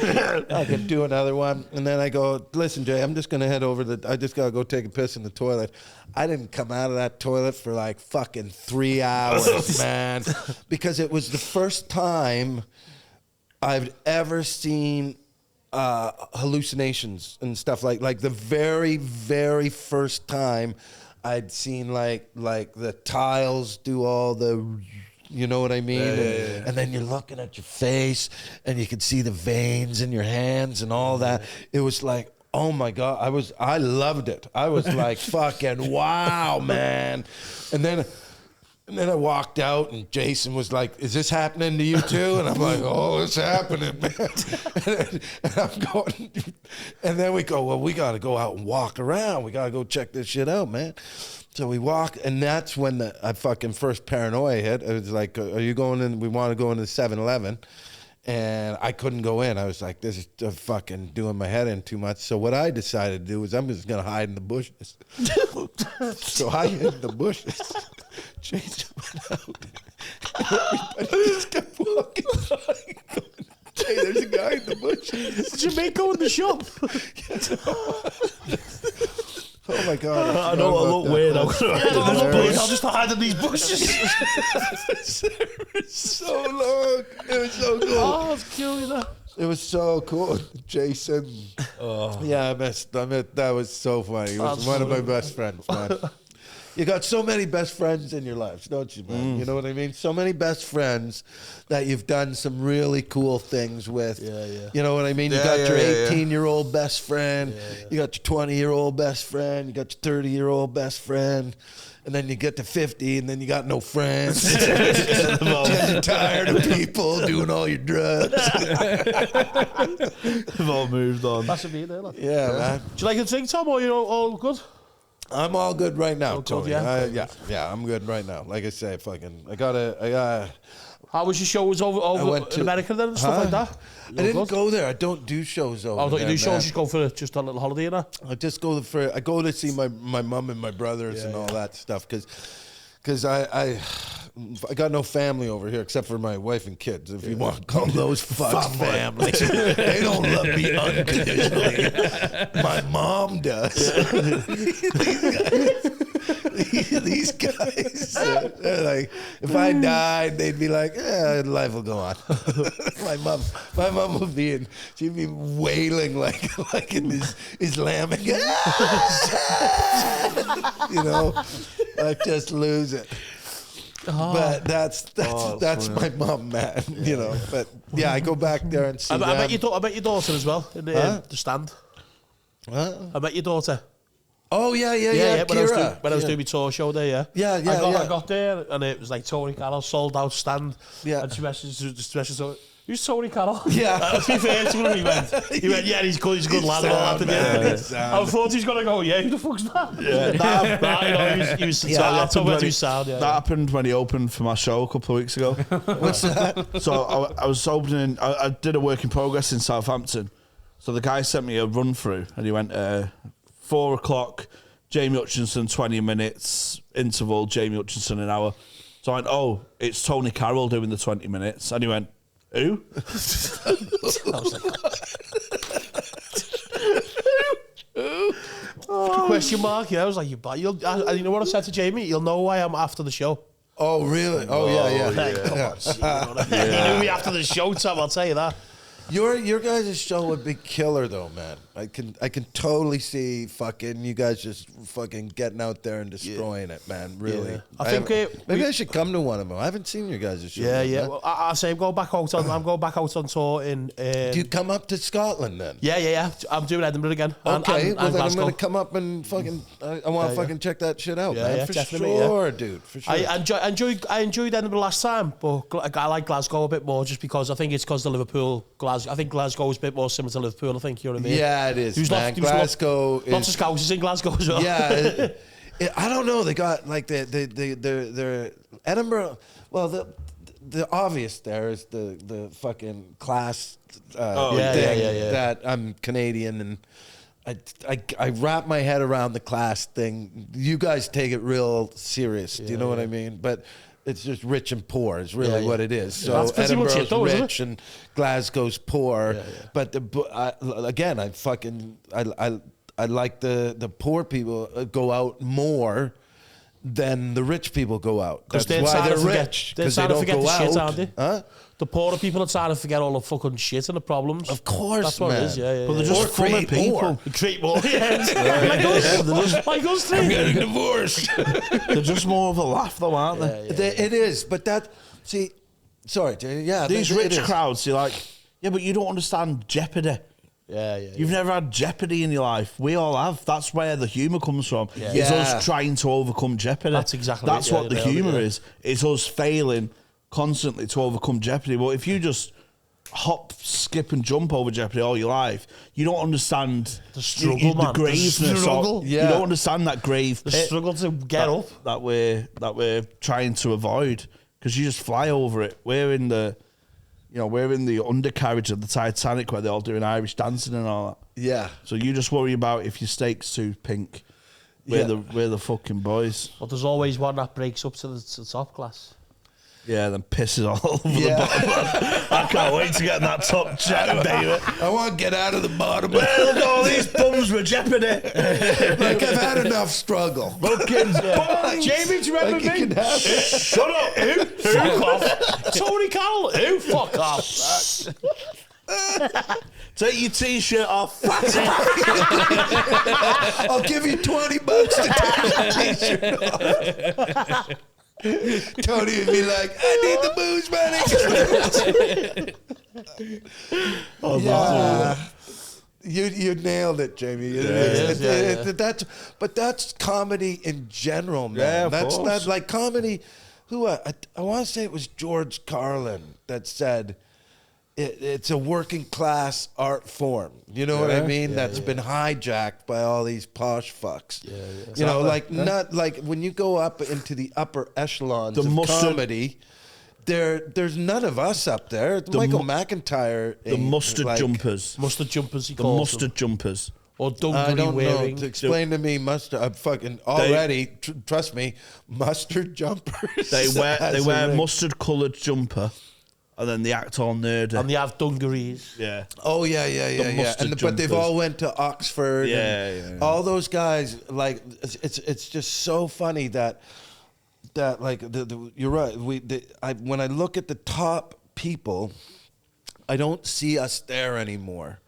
I could do another one. And then I go, listen, Jay, I'm just going to head over I just got to go take a piss in the toilet. I didn't come out of that toilet for like fucking 3 hours, man. Because it was the first time I've ever seen hallucinations and stuff like the very, very first time I'd seen like the tiles do all the, you know what I mean? Yeah. And then you're looking at your face and you can see the veins in your hands and all that. It was like, oh my God, I loved it. I was like, fucking wow, man. And then I walked out, and Jason was like, is this happening to you too? And I'm like, oh, it's happening, man. And I'm going, and then we go, well, we got to go out and walk around. We got to go check this shit out, man. So we walk, and that's when I fucking first paranoia hit. It was like, are you going in? We want to go into the 7-Eleven. And I couldn't go in. I was like, this is fucking doing my head in too much. So what I decided to do was I'm just going to hide in the bushes. So I hid in the bushes. Jason went out. Everybody just kept walking by. Hey, there's a guy in the bushes. Did your mate go in the shop? Oh my God. I know I look weird. I'll just hide in these bushes. It was so long. It was so cool. Oh, it's killing that. It was so cool. Jason. Yeah, I missed that was so funny. He was one of my best friends, man. You got so many best friends in your lives, don't you, man? You know what I mean? So many best friends that you've done some really cool things with. Yeah. You know what I mean? You got your 18-year-old best friend. You got your 20-year-old best friend. You got your 30-year-old best friend. And then you get to 50, and then you got no friends. You're tired of people doing all your drugs. We've all moved on. That's a bit there, look. Yeah, man. Do you like a drink, Tom, or you're all good? I'm all good right now, good, Tony. yeah? Yeah, I'm good right now. Like I say, I gotta. How was your shows over in America then and stuff like that? I didn't go there. I don't do shows over there. Oh, don't you do shows? Man. Just go for just a little holiday, and that? I go to see my mom and my brothers and all that stuff because I got no family over here except for my wife and kids. If you want to call those fucks family, they don't love me unconditionally. My mom does. These guys, they're like, if I died, they'd be like, life will go on. my mom would be she'd be wailing like in this Islamic, you know, like just lose it. But that's my mom, man. You know. But yeah, I go back there and see. I met your daughter as well in the stand. What? I met your daughter. Oh yeah. When I was doing my tour show there, Yeah. I got there and it was like Tony Carroll sold out stand. Yeah. And she messaged, who's Tony Carroll? Yeah. To be fair to him, he went, yeah, he's good, a lad and all that. I thought he was going to go, yeah, who the fuck's that? Yeah, he was that happened when he opened for my show a couple of weeks ago. What's that? So I was opening, I did a work in progress in Southampton. So the guy sent me a run through and he went, 4 o'clock, Jamie Hutchinson, 20 minutes, interval, Jamie Hutchinson, an hour. So I went, oh, it's Tony Carroll doing the 20 minutes. And he went, who? Question mark, yeah. I was like, you know what I said to Jamie? You'll know who I am after the show. Oh really? Oh yeah. Come on, see, you know what I mean? He knew me after the show, Tom, I'll tell you that. Your guys' show would be killer though, man. I can totally see fucking you guys just fucking getting out there and destroying it, man. Really. Yeah. I think maybe I should come to one of them. I haven't seen your guys' show. Yeah. Well, I say I'm going back out on tour in. Do you come up to Scotland then? Yeah. I'm doing Edinburgh again. Okay, and then Glasgow. I'm gonna come up and fucking. I want to fucking check that shit out, man. For definitely, sure, dude. For sure. I enjoyed Edinburgh last time, but I like Glasgow a bit more just because I think it's because the Liverpool Glasgow. I think Glasgow is a bit more similar to Liverpool. I think you know what I mean. Yeah, it is. Man. Glasgow. Lots of Scousers in Glasgow as well. Yeah, I don't know. They got like the Edinburgh. Well, the obvious there is the fucking class thing that I'm Canadian and I wrap my head around the class thing. You guys take it real serious. Do you know what I mean? But it's just rich and poor is really what it is. So that's pretty much it, though, rich isn't and Glasgow's poor. But again, I like the poor people go out more than the rich people go out. That's why they're rich, because they don't go out. Huh? The poorer people are trying to forget all the fucking shit and the problems. Of course, that's what it is. Yeah. But they're just funny people. Create more. Like us, I'm getting divorced. They're just more of a laugh, though, aren't they? It is, but sorry, yeah. These rich crowds, you're like, yeah, but you don't understand Jeopardy. Yeah. You've never had Jeopardy in your life. We all have. That's where the humour comes from. It's us trying to overcome Jeopardy. That's exactly That's what the humour is. It's us failing constantly to overcome Jeopardy. But if you just hop, skip and jump over Jeopardy all your life, you don't understand the struggle, the graveness. You don't understand that grave the pit struggle to get up that we're trying to avoid, because you just fly over it. We're in the undercarriage of the Titanic where they're all doing Irish dancing and all that. Yeah. So you just worry about if your steak's too pink. We're the fucking boys. But there's always one that breaks up to the top class. Yeah, then pisses all over the bottom. I can't wait to get in that top jet, baby. I want to get out of the bottom. Look at all these bums with Jeopardy. Like, I've had enough struggle. Fucking Jamie, do you remember me? Shut up. Who? Fuck off. Tony Carroll. Who? Fuck off. Take your t-shirt off. I'll give you $20 to take your t-shirt off. Tony would be like, I need the booze money. You nailed it, Jamie. That's comedy in general, man. Yeah, that's course. not like comedy. I want to say it was George Carlin that said it's a working class art form. You know what I mean? That's been hijacked by all these posh fucks. You know, like not like when you go up into the upper echelons of comedy. There's none of us up there. Michael McIntyre. The mustard jumpers. Mustard jumpers, he The calls mustard them. jumpers. Or I dungaree don't wearing. know. Explain to me, mustard. I'm fucking already. Trust me, mustard jumpers. They wear As a ring. mustard coloured jumper, and then they act all nerdy. And they have dungarees. Yeah. Oh yeah. mustard But they've jumpers. all went to Oxford. Yeah. All those guys, like, it's just so funny that like you're right. When I look at the top people, I don't see us there anymore.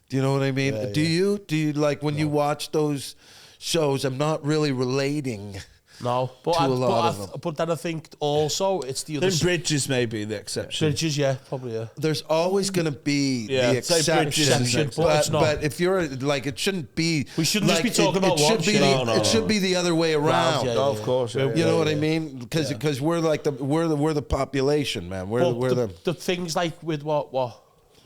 Do you know what I mean? Do you like when you watch those shows? I'm not really relating. No, but To a lot of them. But then I think also it's the other Then Bridges may be the exception. Bridges, yeah, probably, yeah. There's always going to be Yeah, the say Bridges exception, is but it's not. but if you're like, it shouldn't be. We shouldn't just like, be talking about it should one be. shit. It should be the other way around. Yeah, Of course. You know what I mean? Because we're like we're the population, man. We're the things like with what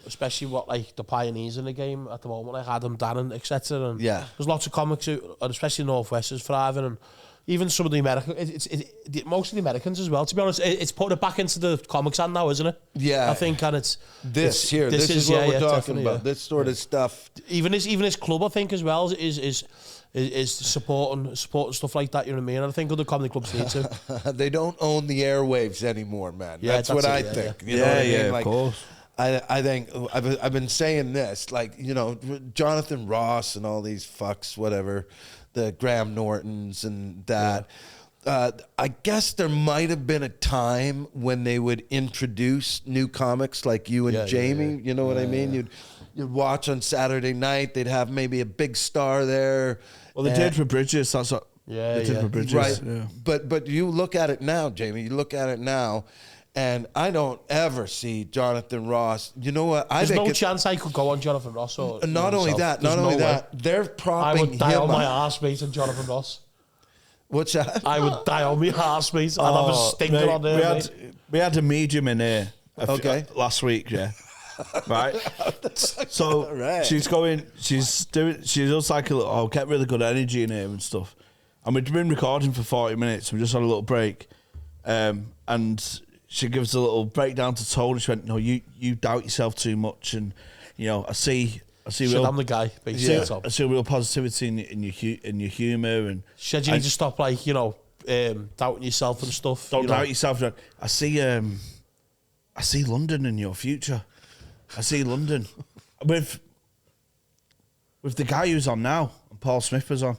especially what like the pioneers in the game at the moment, like Adam Dannon, etc. And there's lots of comics who, and especially Northwest is thriving, and even some of the Americans, most of the Americans as well. To be honest, it's putting it back into the comics hand now, isn't it? Yeah, I think, and this is what we're talking about. This sort of stuff. Even his club, I think, as well is supporting stuff like that. You know what I mean? And I think other comedy clubs need to. They don't own the airwaves anymore, man. Yeah, that's what I think. You know what I mean? Like, of course. I think I've been saying this, like, you know, Jonathan Ross and all these fucks, whatever, the Graham Nortons and that. I guess there might have been a time when they would introduce new comics like you and Jamie. You know what I mean? You'd watch on Saturday night. They'd have maybe a big star there. Well, they did for Bridges. That's what. Yeah, they did for Bridges. Right. Yeah. But you look at it now, Jamie. You look at it now. And I don't ever see Jonathan Ross. You know what? There's no chance I could go on Jonathan Ross. Or not only that, they're propping I would die him on my up. arse, mate, on Jonathan Ross. What's that? I would die on my arse, mate. I'd have a stinker mate, on there, we had a medium in here last week, right? So she's she does like a little, get really good energy in here and stuff. And we've been recording for 40 minutes. We just had a little break. And she gives a little breakdown to Tony. She went, "No, you doubt yourself too much, and you know I see real. I'm the guy. Basically, I see real positivity in your humour, and said you need to stop, like, doubting yourself and stuff. Don't doubt yourself. I see London in your future. I see London with the guy who's on now, and Paul Smith was on.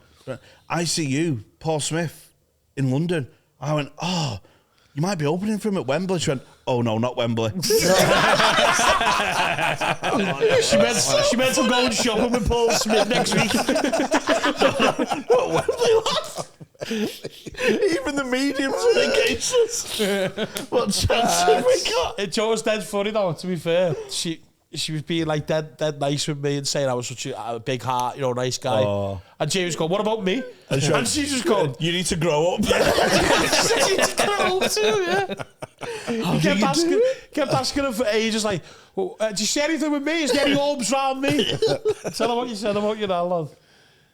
I see you, Paul Smith, in London." I went, "Oh, you might be opening for him at Wembley." She went, "Oh no, not Wembley." she meant I'm going shopping with Paul Smith next week. What, Wembley, lad? Even the mediums are against us. What chance have we got? It's always dead funny though, to be fair. She was being like dead nice with me and saying I was such a big heart, nice guy. Oh. And James go, "What about me?" And she just go, "You need to grow up." She needs to grow up too, He kept asking her for ages, like, "Well, did you say anything with me? Is there any arms round me?" Tell her what you said about your nan, lad.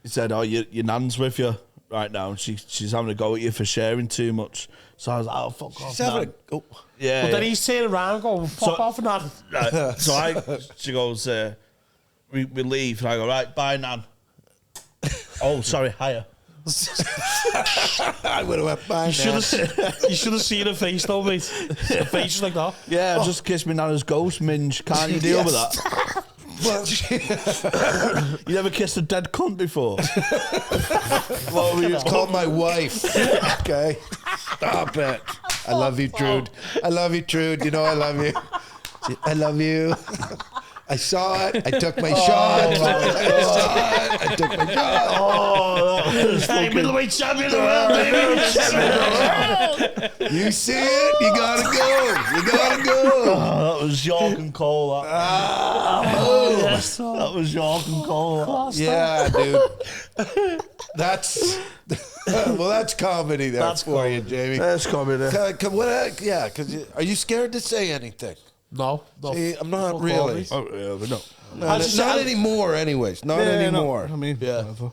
He said, "Oh, your nan's with you right now, and she's having a go at you for sharing too much." So I was like, "Oh, fuck off, Nan." Yeah. But then he's turning around and going, "Fuck off, Nan." Right, so she goes, we leave, and I go, "Right, bye, Nan." "Oh, sorry, hiya." I would have went by. You should have seen her face though, mate. Her face was like that. Yeah, I just kissed my nana's ghost, Minge. Can't you deal with that? You never kissed a dead cunt before? It's called my wife. Okay, stop it. I love you, Trude. I love you, Trude. You know I love you. I love you. I saw it. I took my shot. I saw it. I took my shot. Oh, that was Hey, middleweight champion of the world, baby. You see it? You gotta go. You gotta go. that was York and Cole. Yes. That was York and Cole. Yeah, dude. That's well, that's comedy there That's for you, Jamie. That's comedy. Yeah, because are you scared to say anything? No. See, I'm not Fuck really. all these. Oh, yeah, but no. Not anymore, anyways. Not anymore. I mean, Yeah. whatever.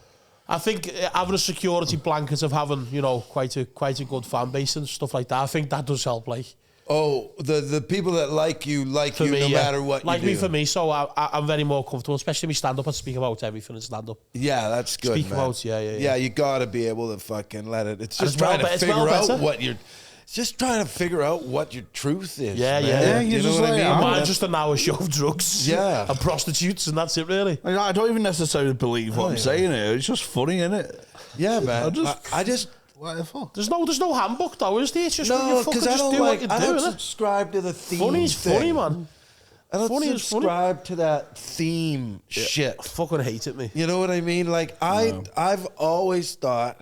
I think having a security blanket of having, quite a good fan base and stuff like that, I think that does help, like. Oh, the people that like you For me, no yeah. matter what like you do. me, for me, so I'm very more comfortable, especially me stand up and speak about everything in stand up. Yeah, that's good, Speak man. about, yeah. Yeah, you gotta be able to fucking let it. It's just it's well trying to it's figure well out better. what your. It's just trying to figure out what your truth is. Yeah, man. yeah. You you know just what I like, mean? I'm Mine's just an hour show of drugs, Yeah. and prostitutes, and that's it, really. I don't even necessarily believe what I'm saying here. It's just funny, innit? Yeah, man. I I just Whatever. There's no handbook though, is there? It's just when no, you fucking because I just don't do like. what I you do, don't innit? subscribe to the theme. Funny is funny, thing. man. I don't Funny is funny. subscribe to that theme shit. I fucking hate it, me. You know what I mean? Like I've always thought,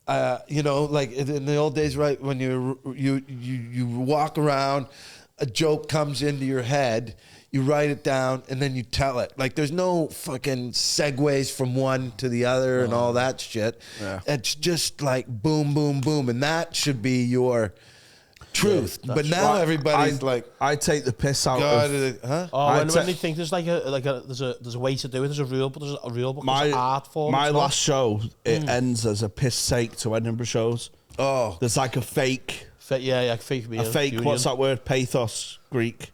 like in the old days, right? When you walk around, a joke comes into your head, you write it down, and then you tell it. Like there's no fucking segues from one to the other and all that shit. Yeah. It's just like boom, boom, boom, and that should be your truth. But now everybody's like, I take the piss out God, of huh? Oh, I when te- they think there's there's a way to do it, there's a rule, but there's a real, but my there's art form. my as well. last show. It ends as a piss sake to Edinburgh shows. Oh, There's like a fake, Fake me. what's that word? Pathos, Greek.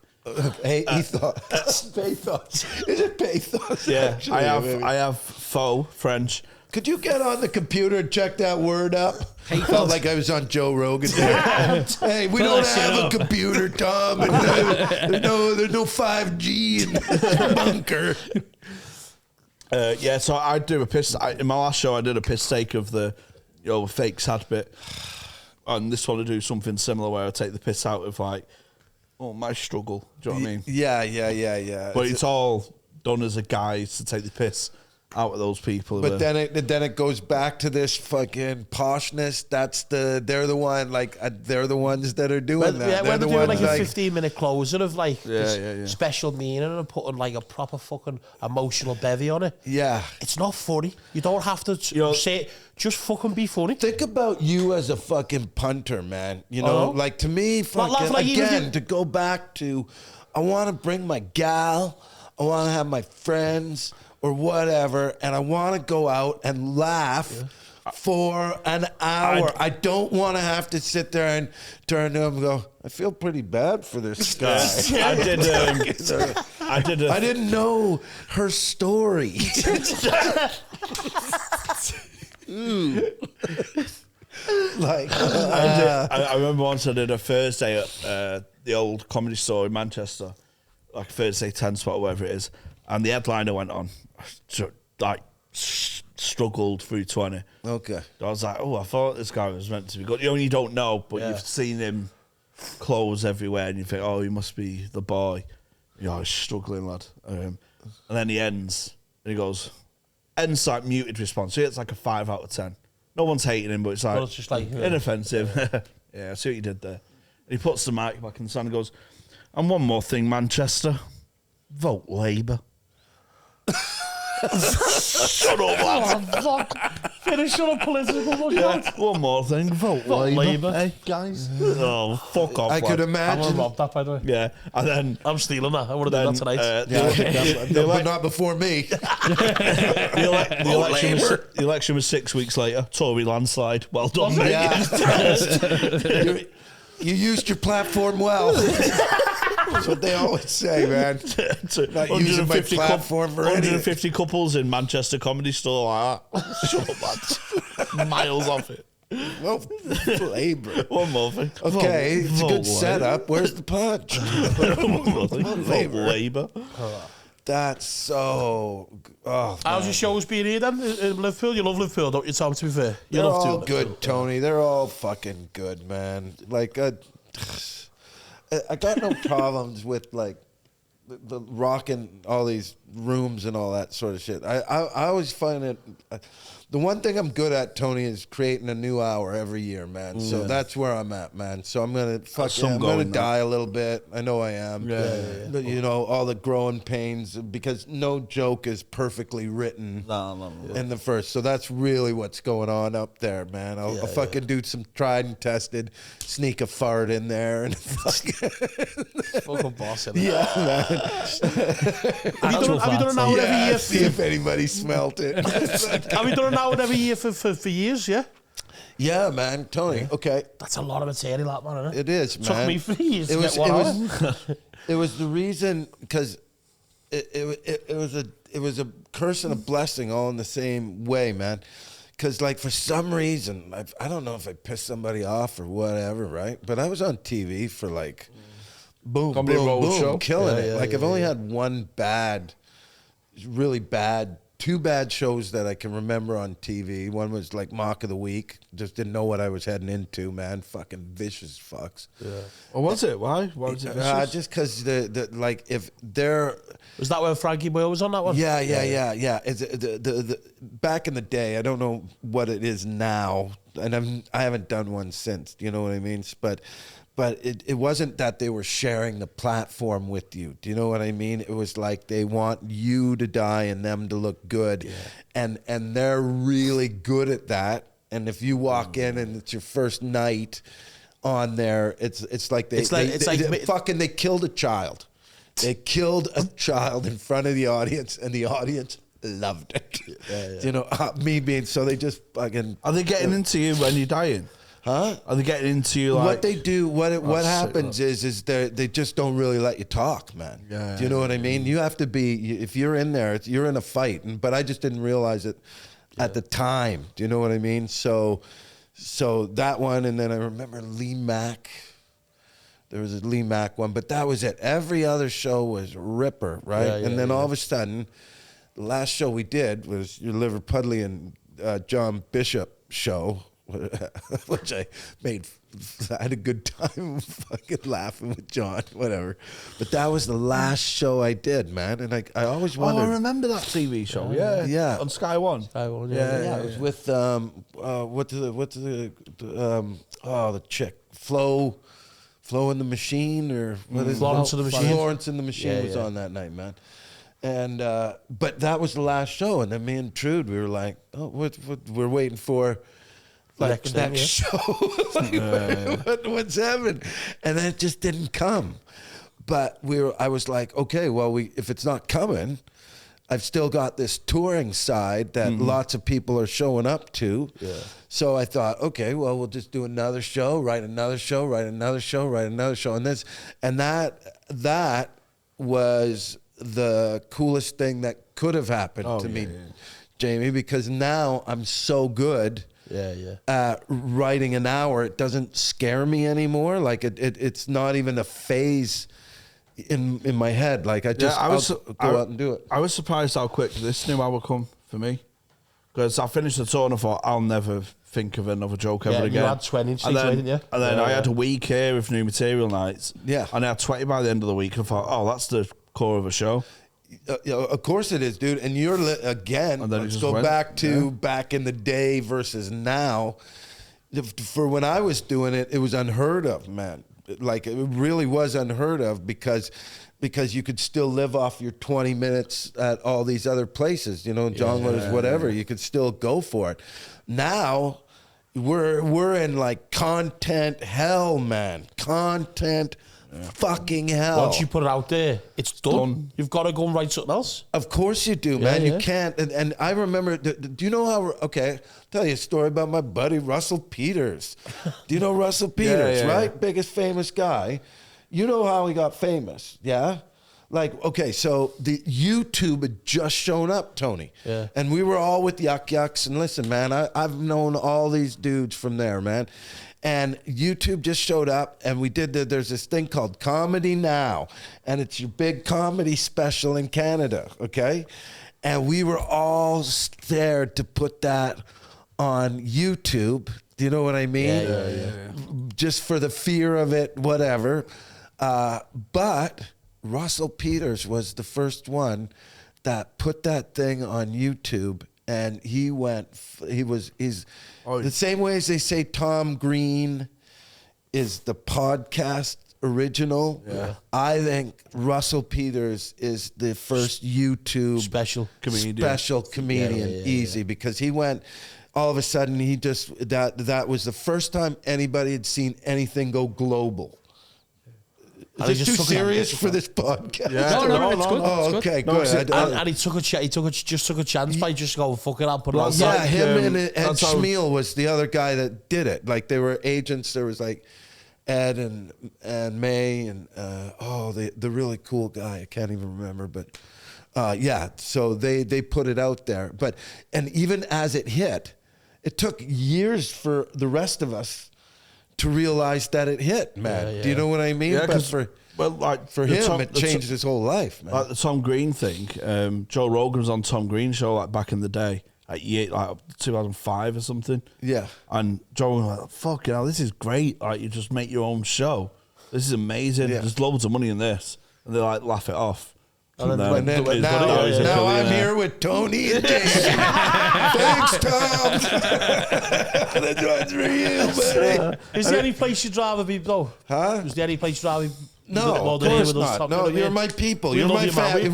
hey, ethos. Pathos. Is it pathos? Yeah, Actually, maybe. I have faux French. Could you get on the computer and check that word up? I felt like I was on Joe Rogan. Hey, we don't have a computer, Tom. And there's no 5G in the bunker. Yeah, so I do a piss. In my last show, I did a piss take of the fake sad bit. And this one to do something similar where I take the piss out of like, my struggle. Do you know what I mean? Yeah. But it's all done as a guise to take the piss out of those people. But then it goes back to this fucking poshness. They're the ones that are doing that. Yeah, when they're they're the doing ones like a 15-minute closer of like this yeah. special meaning and putting like a proper fucking emotional bevy on it. Yeah. It's not funny. You don't have to say it. Just fucking be funny. Think about you as a fucking punter, man. You know, like to me, fucking like again, to go back to, I want to bring my gal, I want to have my friends or whatever, and I want to go out and laugh for an hour. I don't want to have to sit there and turn to him and go, I feel pretty bad for this guy. I didn't know her story. I remember once I did a Thursday at the old comedy store in Manchester, like Thursday 10 spot or whatever it is, and the headliner went on, struggled through 20. Okay. I was like, I thought this guy was meant to be good. You don't know, but you've seen him clothes everywhere, and you think, he must be the boy. He's struggling, lad. And then he ends, and he goes, ends like muted response. So it's like a 5 out of 10. No one's hating him, but it's like, Well, it's just like inoffensive. Yeah, I see what you did there. And he puts the mic back in the stand and goes, and one more thing, Manchester, vote Labour. Shut up, lad. Finish on a political bullshit. One more thing, vote Labour. Hey, guys. Oh, fuck off, I lad. could I'm gonna imagine. rob that, by the way. Yeah, and then... I'm stealing that. I would have done that tonight. But not before me. The election was 6 weeks later. Tory landslide. Well done, mate. Yeah. You used your platform well. That's what they always say, man. Not using my platform for anything. 150 couples in Manchester Comedy Store like that. Shut up, lads. Miles off it. Well, Labour. One more thing. Okay, it's a Vote good setup. Where's the punch? One more thing. Vote Labour. That's so. Oh, How's your shows been here then? In Liverpool? You love Liverpool, don't you, Tom, to be fair? You they're love all to. good, Tony. They're all fucking good, man. Like, I got no problems with like the rocking all these rooms and all that sort of shit. I always find it. The one thing I'm good at, Tony, is creating a new hour every year, man. So that's where I'm at, man. So I'm gonna I'm gonna die a little bit. I know I am. But you know, all the growing pains, because no joke is perfectly written in the first. So that's really what's going on up there, man. I'll fucking do some tried and tested, sneak a fart in there, and Fucking boss. yeah, man. Have you done an hour every year? See if anybody smelt it. Have you done an hour every year for years? Yeah. Yeah, man, Tony. Okay, That's a lot of material, that man, isn't it? it is, man. Took me 3 years to was, get one hour. it was the reason, because it was a curse and a blessing all in the same way, man. Because like for some reason, I don't know if I pissed somebody off or whatever, right? But I was on TV for like, boom, Comedy boom, Road boom, show. killing it. Like I've only had one bad, really bad. 2 bad shows that I can remember on TV. One was like Mock of the Week. Just didn't know what I was heading into, man. Fucking vicious fucks. Yeah. What was it? Why? Why was it vicious? Just because the like if they're Was that where Frankie Boyle was on that one? yeah. It's the back in the day. I don't know what it is now, and I haven't done one since. You know what I mean? But it wasn't that they were sharing the platform with you. Do you know what I mean? It was like they want you to die and them to look good. Yeah. And they're really good at that. And if you walk in and it's your first night on there, it's like they killed a child. They killed a child in front of the audience, and the audience loved it. You know, me being, so they just fucking... Are they getting into you when you're dying? Huh? Are they getting into you like... What they do, what happens is they just don't really let you talk, man. Yeah, do you know what I mean? You have to be, if you're in there, you're in a fight. But I just didn't realize it at the time. Do you know what I mean? So that one, and then I remember Lee Mack. There was a Lee Mack one, but that was it. Every other show was ripper, right? And then all of a sudden, the last show we did was your Liverpudlian and John Bishop show, which I had a good time fucking laughing with John, whatever. But that was the last show I did, man. And I always wondered. Oh, I remember that TV show. Yeah. On Sky One. Yeah, it was with the chick, Flo in the Machine, or what is Florence it? and the Machine. Florence and the Machine was on that night, man. And but that was the last show, and then me and Trude, we were like, oh, what we're waiting for. Like next show, what's happening? And then it just didn't come. But I was like, okay, well, if it's not coming, I've still got this touring side that lots of people are showing up to. Yeah. So I thought, okay, well, we'll just do another show, write another show, write another show, write another show, and that was the coolest thing that could have happened to me, Jamie, because now I'm so good. Writing an hour, it doesn't scare me anymore. Like it's not even a phase in my head. Like I'll go out and do it. I was surprised how quick this new hour come for me, because I finished the tour and I thought I'll never think of another joke ever again. You had 20 straight away, didn't you? And then I had a week here with new material nights. Yeah, and I had 20 by the end of the week. I thought, oh, that's the core of a show. Of course it is, dude. And you're again. Let's go back to back in the day versus now. For when I was doing it, it was unheard of, man. Like it really was unheard of because you could still live off your 20 minutes at all these other places, you know, John Letters, whatever. You could still go for it. Now we're in like content hell, man. Content. Fucking hell. Once you put it out there, it's done. You've got to go and write something else. Of course you do, man. You can't. And I remember, do you know how, okay, I'll tell you a story about my buddy Russell Peters. Do you know Russell Peters, right? Biggest famous guy. You know how he got famous, yeah? Like, okay, so the YouTube had just shown up, Tony. Yeah. And we were all with Yuck Yucks. And listen, man, I've known all these dudes from there, man. And YouTube just showed up, and we did there's this thing called Comedy Now, and it's your big comedy special in Canada, okay? And we were all scared to put that on YouTube. Do you know what I mean? Yeah. Just for the fear of it, whatever. But Russell Peters was the first one that put that thing on YouTube, and he's the same way as they say Tom Green is the podcast original. Yeah. I think Russell Peters is the first YouTube Special comedian, easy, because he went. All of a sudden, he just that was the first time anybody had seen anything go global. Is this too serious for this podcast? No, it's good. Oh, It's okay, good. good. And he took a chance by just going, fuck it, I'll put it on. Yeah, him and Schmiel was the other guy that did it. Like, they were agents. There was like Ed and May and the really cool guy. I can't even remember, but so they put it out there. And even as it hit, it took years for the rest of us to realize that it hit, man. Do you know what I mean? Yeah, but for him, it changed his whole life, man. Like the Tom Green thing, Joe Rogan was on Tom Green show like back in the day, like 2005 or something. Yeah. And Joe was like, fuck, this is great. Like, you just make your own show. This is amazing. Yeah. There's loads of money in this. And they like laugh it off. Now I'm here with Tony and Jamie. Thanks, Tom. That one's for you, buddy. Is there any place you'd rather be, though? Huh? Is there any place you'd rather be? No, of course not. No, you're my people. You're my family.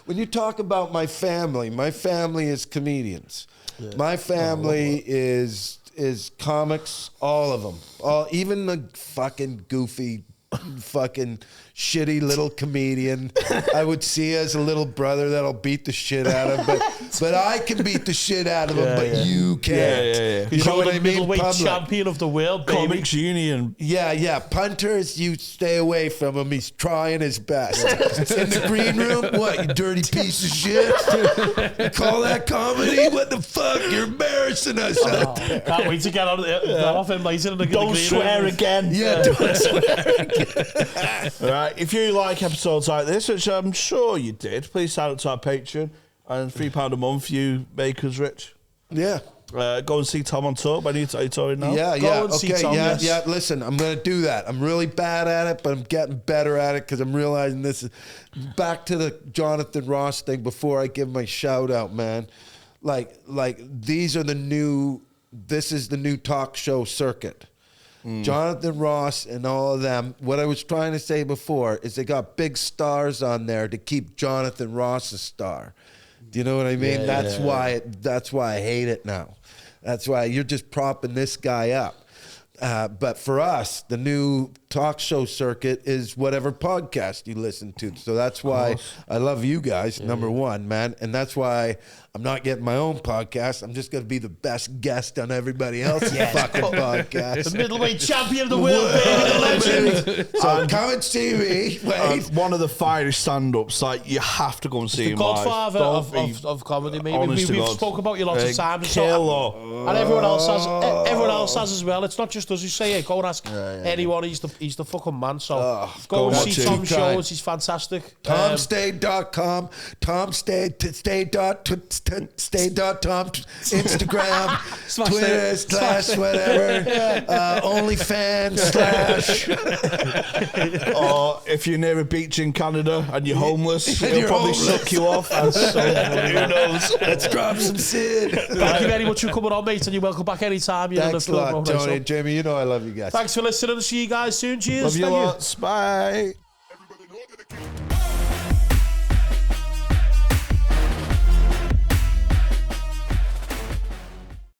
When you talk about my family is comedians. Yeah. My family is comics, all of them. Even the fucking goofy, fucking shitty little comedian I would see as a little brother that'll beat the shit out of him, but I can beat the shit out of him, but you can't. You know what I mean? Middleweight champion of the world, baby. Comics Union. Yeah. Punters, you stay away from him. He's trying his best. In the green room, what, you dirty piece of shit? You call that comedy? What the fuck? You're embarrassing us. Can't wait to get off him later in the Don't swear again. Yeah, don't swear again. All right. If you like episodes like this, which I'm sure you did, please sign up to our Patreon. And £3 a month, you make us rich. Yeah. Go and see Tom on tour. Are you touring now? Yeah. Go and see Tom, yes. Listen, I'm going to do that. I'm really bad at it, but I'm getting better at it because I'm realizing this is back to the Jonathan Ross thing before I give my shout out, man. Like this is the new talk show circuit. Jonathan Ross and all of them. What I was trying to say before is they got big stars on there to keep Jonathan Ross a star. Do you know what I mean? That's why I hate it now. That's why you're just propping this guy up. But for us, the new talk show circuit is whatever podcast you listen to. So that's why I love you guys, number one, man. And that's why I'm not getting my own podcast. I'm just going to be the best guest on everybody else's fucking podcast. The middleweight champion of the world, baby, the legend. So come and see me. Wait. One of the finest stand-ups. Like, you have to go and see him live. Godfather of comedy, maybe. We've spoke about you lots of times. Killer. And everyone else has as well. It's not just us who say it. Go and ask anyone. He's the fucking man. So go and see Tom's shows. He's fantastic. TomStade.com. Stade.tom. Instagram. Twitter / whatever. OnlyFans / Or if you're near a beach in Canada and you're homeless, he'll probably suck you off. Who knows? Let's drop some Sid. Thank you very much for coming on, mate, and you're welcome back anytime. Thanks a lot, Tony and Jamie. You know I love you guys. Thanks for listening. See you guys soon. Cheers. Love you lots. Bye.